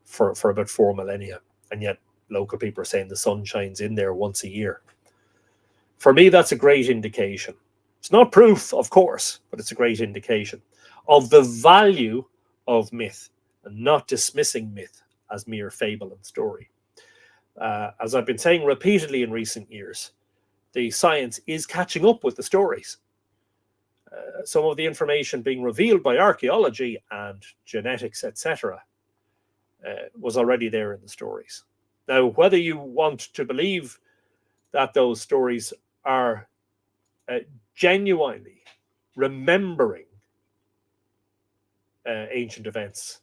for about 4 millennia. And yet local people are saying the sun shines in there once a year. For me, that's a great indication. It's not proof, of course, but it's a great indication of the value of myth and not dismissing myth as mere fable and story. As I've been saying repeatedly in recent years, the science is catching up with the stories. Some of the information being revealed by archaeology and genetics, etc., was already there in the stories. Now, whether you want to believe that those stories are genuinely remembering ancient events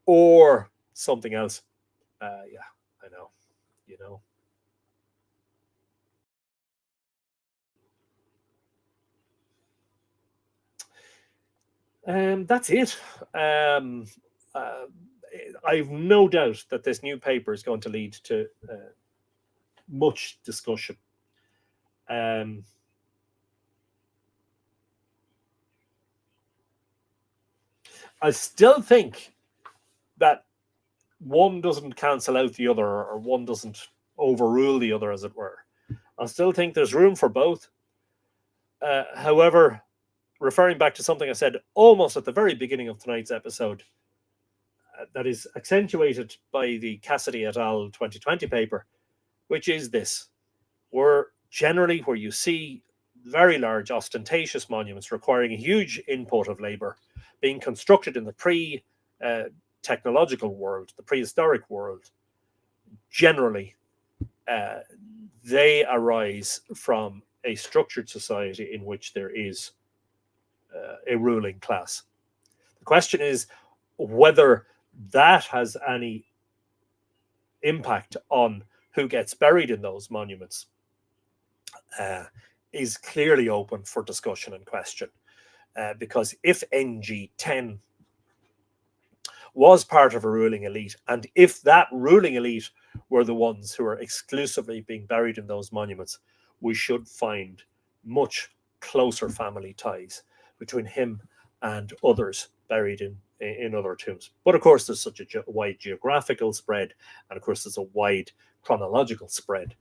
or something else, yeah, I know, you know. That's it. I've no doubt that this new paper is going to lead to much discussion. I still think that one doesn't cancel out the other, or one doesn't overrule the other, as it were. I still think there's room for both. However, referring back to something I said almost at the very beginning of tonight's episode, that is accentuated by the Cassidy et al. 2020 paper, which is this: we're generally where you see very large, ostentatious monuments requiring a huge input of labor being constructed in the pre-technological world, the prehistoric world. Generally, they arise from a structured society in which there is a ruling class. The question is whether that has any impact on who gets buried in those monuments. Is clearly open for discussion and question. Because if NG10 was part of a ruling elite, and if that ruling elite were the ones who are exclusively being buried in those monuments, we should find much closer family ties between him and others buried in other tombs. But of course, there's such a wide geographical spread, and of course, there's a wide chronological spread.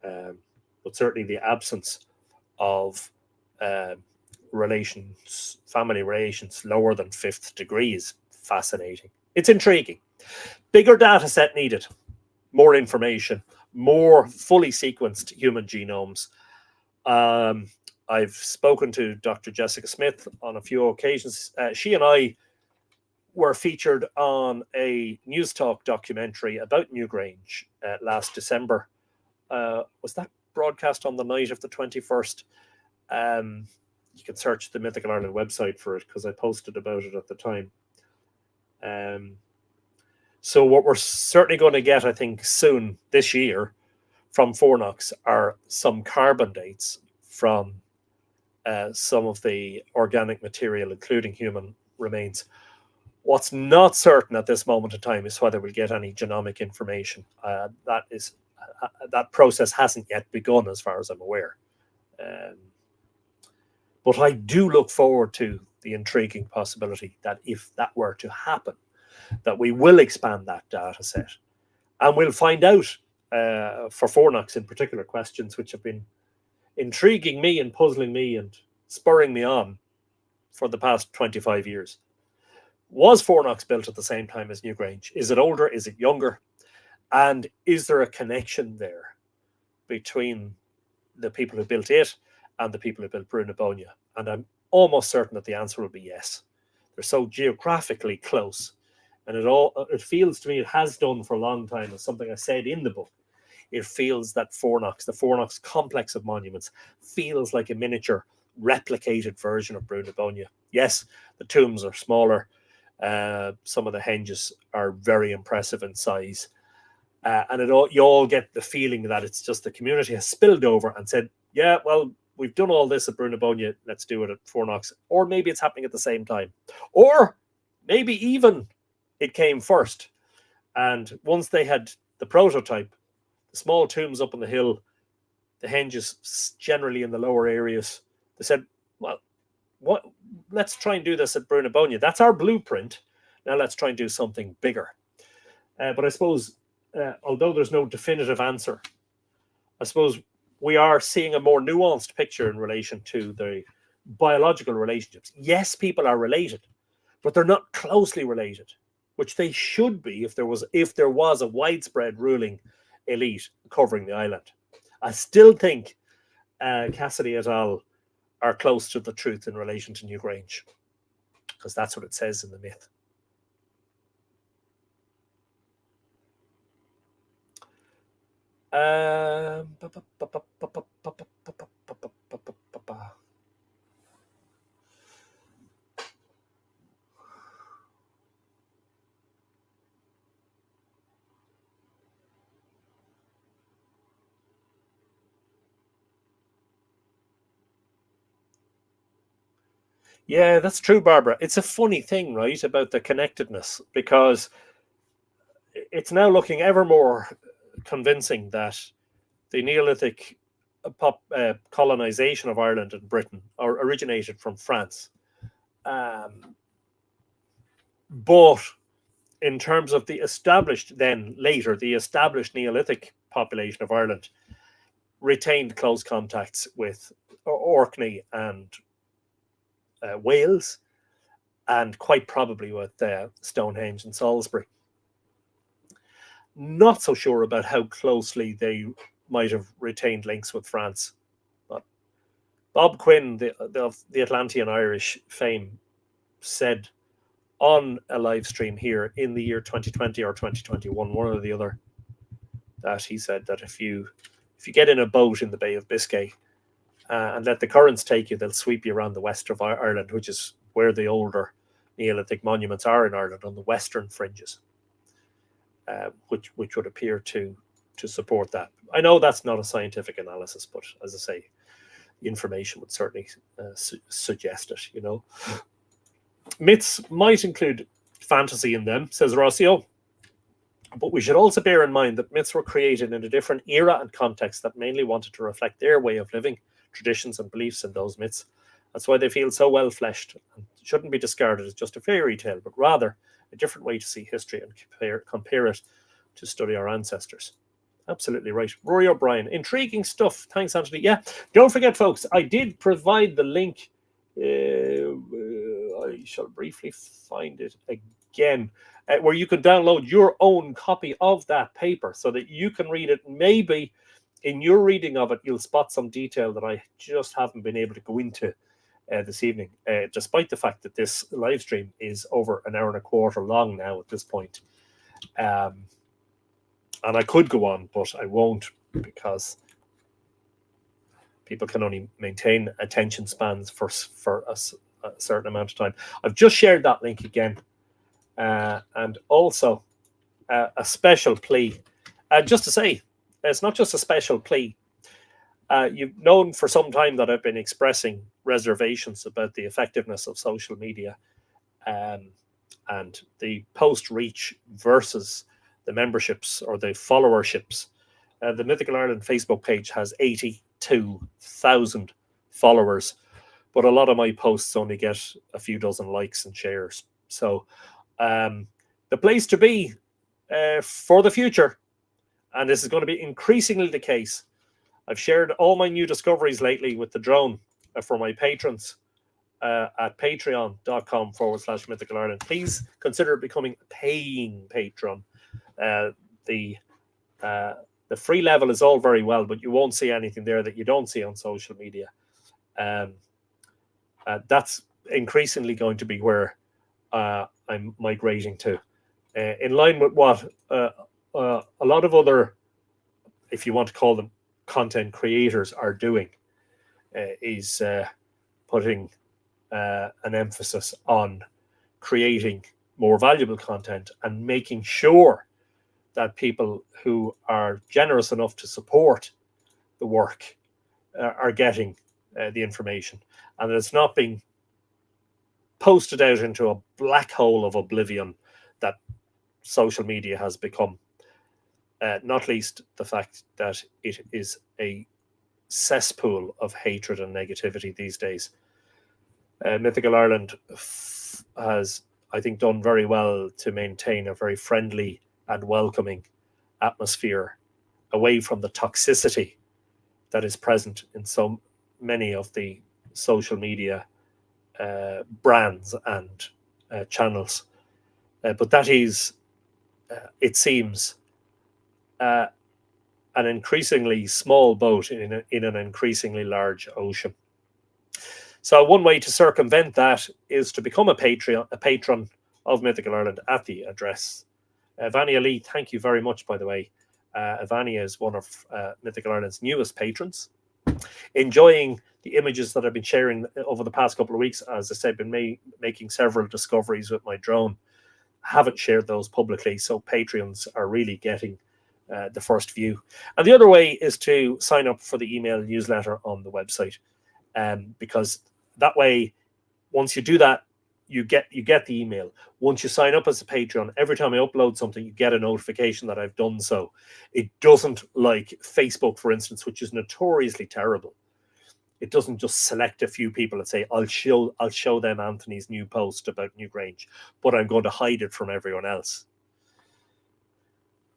But certainly the absence of relations, family relations lower than 5th degree is fascinating. It's intriguing. Bigger data set needed, more information, more fully sequenced human genomes. I've spoken to Dr. Jessica Smith on a few occasions. She and I were featured on a News Talk documentary about Newgrange last December. Was that broadcast on the night of the 21st? You can search the Mythical Ireland website for it because I posted about it at the time. So what we're certainly going to get, I think, soon this year from Fornox are some carbon dates from some of the organic material, including human remains. What's not certain at this moment in time is whether we'll get any genomic information. That process hasn't yet begun, as far as I'm aware. But I do look forward to the intriguing possibility that if that were to happen, that we will expand that data set, and we'll find out for Fornox in particular questions which have been intriguing me and puzzling me and spurring me on for the past 25 years. Was Fornox built at the same time as Newgrange? Is it older? Is it younger? And is there a connection there between the people who built it and the people who built Brunabonia? And I'm almost certain that the answer will be yes. They're so geographically close. And it feels to me, it has done for a long time, as something I said in the book, it feels that Fornox, the Fornox complex of monuments, feels like a miniature replicated version of Brunabonia. Yes, the tombs are smaller. Some of the henges are very impressive in size. And you all get the feeling that it's just the community has spilled over and said, yeah, well, we've done all this at Brunabonia, let's do it at Fornox. Or maybe it's happening at the same time. Or maybe even it came first. And once they had the prototype, the small tombs up on the hill, the henges generally in the lower areas, they said, well, let's try and do this at Brunabonia. That's our blueprint. Now let's try and do something bigger. But I suppose, although there's no definitive answer, I suppose we are seeing a more nuanced picture in relation to the biological relationships. Yes, people are related, but they're not closely related. which they should be if there was a widespread ruling elite covering the island. I still think Cassidy et al. Are close to the truth in relation to Newgrange, because that's what it says in the myth. Yeah, that's true, Barbara. It's a funny thing, right, about the connectedness, because it's now looking ever more convincing that the Neolithic colonization of Ireland and Britain originated from France. But in terms of the established Neolithic population of Ireland retained close contacts with Orkney and Wales, and quite probably with Stonehenge and Salisbury. Not so sure about how closely they might have retained links with France. But Bob Quinn, the Atlantean Irish fame, said on a live stream here in the year 2020 or 2021, one or the other, that he said that if you get in a boat in the Bay of Biscay and let the currents take you, they'll sweep you around the west of Ireland, which is where the older Neolithic monuments are in Ireland, on the western fringes, which would appear to support that. I know that's not a scientific analysis, but as I say, the information would certainly suggest it, you know. Myths might include fantasy in them, says Rossio, but we should also bear in mind that myths were created in a different era and context that mainly wanted to reflect their way of living, traditions and beliefs in those myths. That's why they feel so well fleshed and shouldn't be discarded as just a fairy tale, but rather a different way to see history and compare it to study our ancestors. Absolutely right. Rory O'Brien, intriguing stuff. Thanks, Anthony. Yeah, don't forget, folks, I did provide the link. I shall briefly find it again, where you can download your own copy of that paper so that you can read it. Maybe in your reading of it, you'll spot some detail that I just haven't been able to go into this evening, despite the fact that this live stream is over an hour and a quarter long now at this point. And I could go on, but I won't, because people can only maintain attention spans for a certain amount of time. I've just shared that link again. And also a special plea. Just to say, it's not just a special plea. You've known for some time that I've been expressing reservations about the effectiveness of social media and the post-reach versus the memberships or the followerships. The Mythical Ireland Facebook page has 82,000 followers, but a lot of my posts only get a few dozen likes and shares. So the place to be for the future, and this is going to be increasingly the case. I've shared all my new discoveries lately with the drone for my patrons at patreon.com/Mythical Ireland. Please consider becoming a paying patron. The free level is all very well, but you won't see anything there that you don't see on social media. That's increasingly going to be where I'm migrating to, in line with what a lot of other, if you want to call them, content creators are doing, is putting an emphasis on creating more valuable content and making sure that people who are generous enough to support the work are getting the information, and it's not being posted out into a black hole of oblivion that social media has become. Not least the fact that it is a cesspool of hatred and negativity these days. Mythical Ireland has, I think, done very well to maintain a very friendly and welcoming atmosphere away from the toxicity that is present in so many of the social media brands and channels. But that is, it seems, an increasingly small boat in an increasingly large ocean. So one way to circumvent that is to become a patron of Mythical Ireland at the address. Vania Lee, thank you very much, by the way. Vania is one of Mythical Ireland's newest patrons. Enjoying the images that I've been sharing over the past couple of weeks. As I said, been making several discoveries with my drone. Haven't shared those publicly, so Patreons are really getting the first view. And the other way is to sign up for the email newsletter on the website, because that way, once you do that, you get the email. Once you sign up as a Patreon, every time I upload something, you get a notification that I've done so. It doesn't, like Facebook, for instance, which is notoriously terrible. It doesn't just select a few people and say, I'll show them Anthony's new post about Newgrange, but I'm going to hide it from everyone else.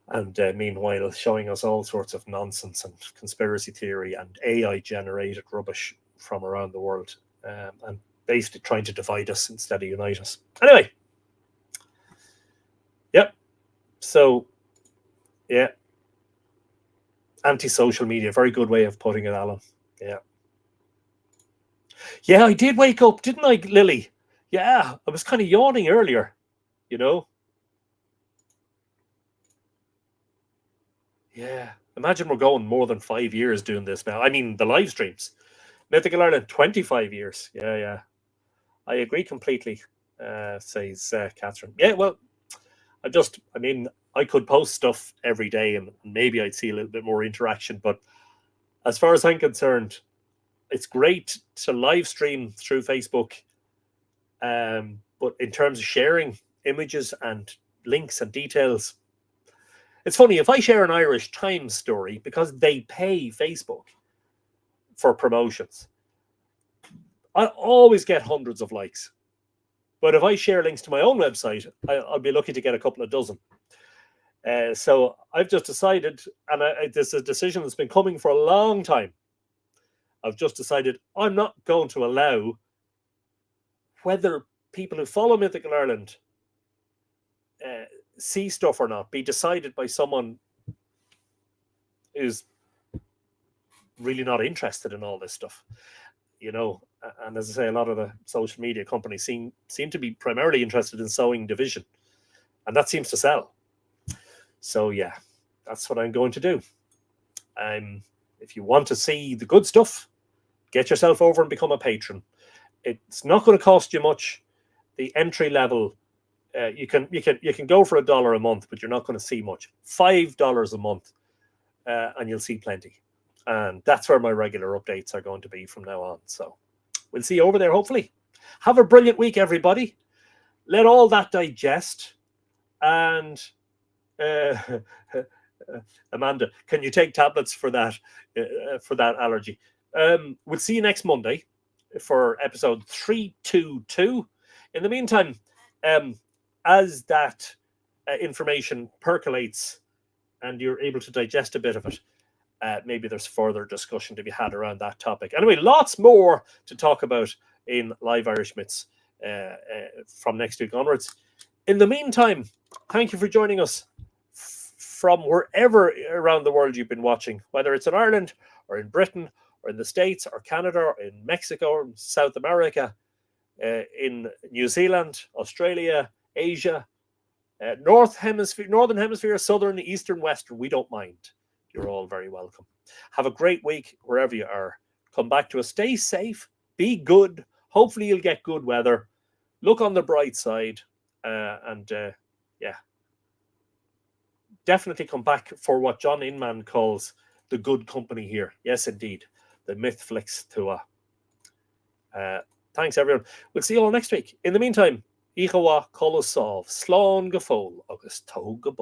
And meanwhile, showing us all sorts of nonsense and conspiracy theory and AI-generated rubbish from around the world, and basically trying to divide us instead of unite us. Anyway, yep. So, yeah. Anti-social media, very good way of putting it, Alan. Yeah. Yeah, I did wake up, didn't I, Lily? Yeah, I was kind of yawning earlier, you know? Yeah. Imagine we're going more than 5 years doing this now. I mean, the live streams. Mythical Ireland, 25 years. Yeah, yeah. I agree completely, says Catherine. Yeah, well, I could post stuff every day and maybe I'd see a little bit more interaction. But as far as I'm concerned, it's great to live stream through Facebook. But in terms of sharing images and links and details, it's funny, if I share an Irish Times story, because they pay Facebook for promotions, I always get hundreds of likes. But if I share links to my own website, I'll be lucky to get a couple of dozen. So I've just decided, and this is a decision that's been coming for a long time. I've just decided I'm not going to allow whether people who follow Mythical Ireland see stuff or not be decided by someone who's really not interested in all this stuff, you know. And as I say, a lot of the social media companies seem to be primarily interested in sowing division, and that seems to sell. So yeah, that's what I'm going to do. If you want to see the good stuff, get yourself over and become a patron. It's not going to cost you much. The entry level, you can go for $1 a month, but you're not going to see much. $5 a month, and you'll see plenty. And that's where my regular updates are going to be from now on. So we'll see you over there, hopefully. Have a brilliant week, everybody. Let all that digest. And Amanda, can you take tablets for that allergy? We'll see you next Monday for episode 322. In the meantime, as that information percolates and you're able to digest a bit of it, maybe there's further discussion to be had around that topic. Anyway, lots more to talk about in Live Irish Myths from next week onwards. In the meantime, thank you for joining us from wherever around the world you've been watching, whether it's in Ireland or in Britain or in the States or Canada or in Mexico or South America, in New Zealand, Australia, Asia, Northern Hemisphere, Southern, Eastern, Western. We don't mind. You're all very welcome. Have a great week wherever you are. Come back to us. Stay safe. Be good. Hopefully you'll get good weather. Look on the bright side. Yeah. Definitely come back for what John Inman calls the good company here. Yes, indeed. The Mythflix tour. Thanks, everyone. We'll see you all next week. In the meantime, Ichawa Colosov, Slán Gafol, August Togabo.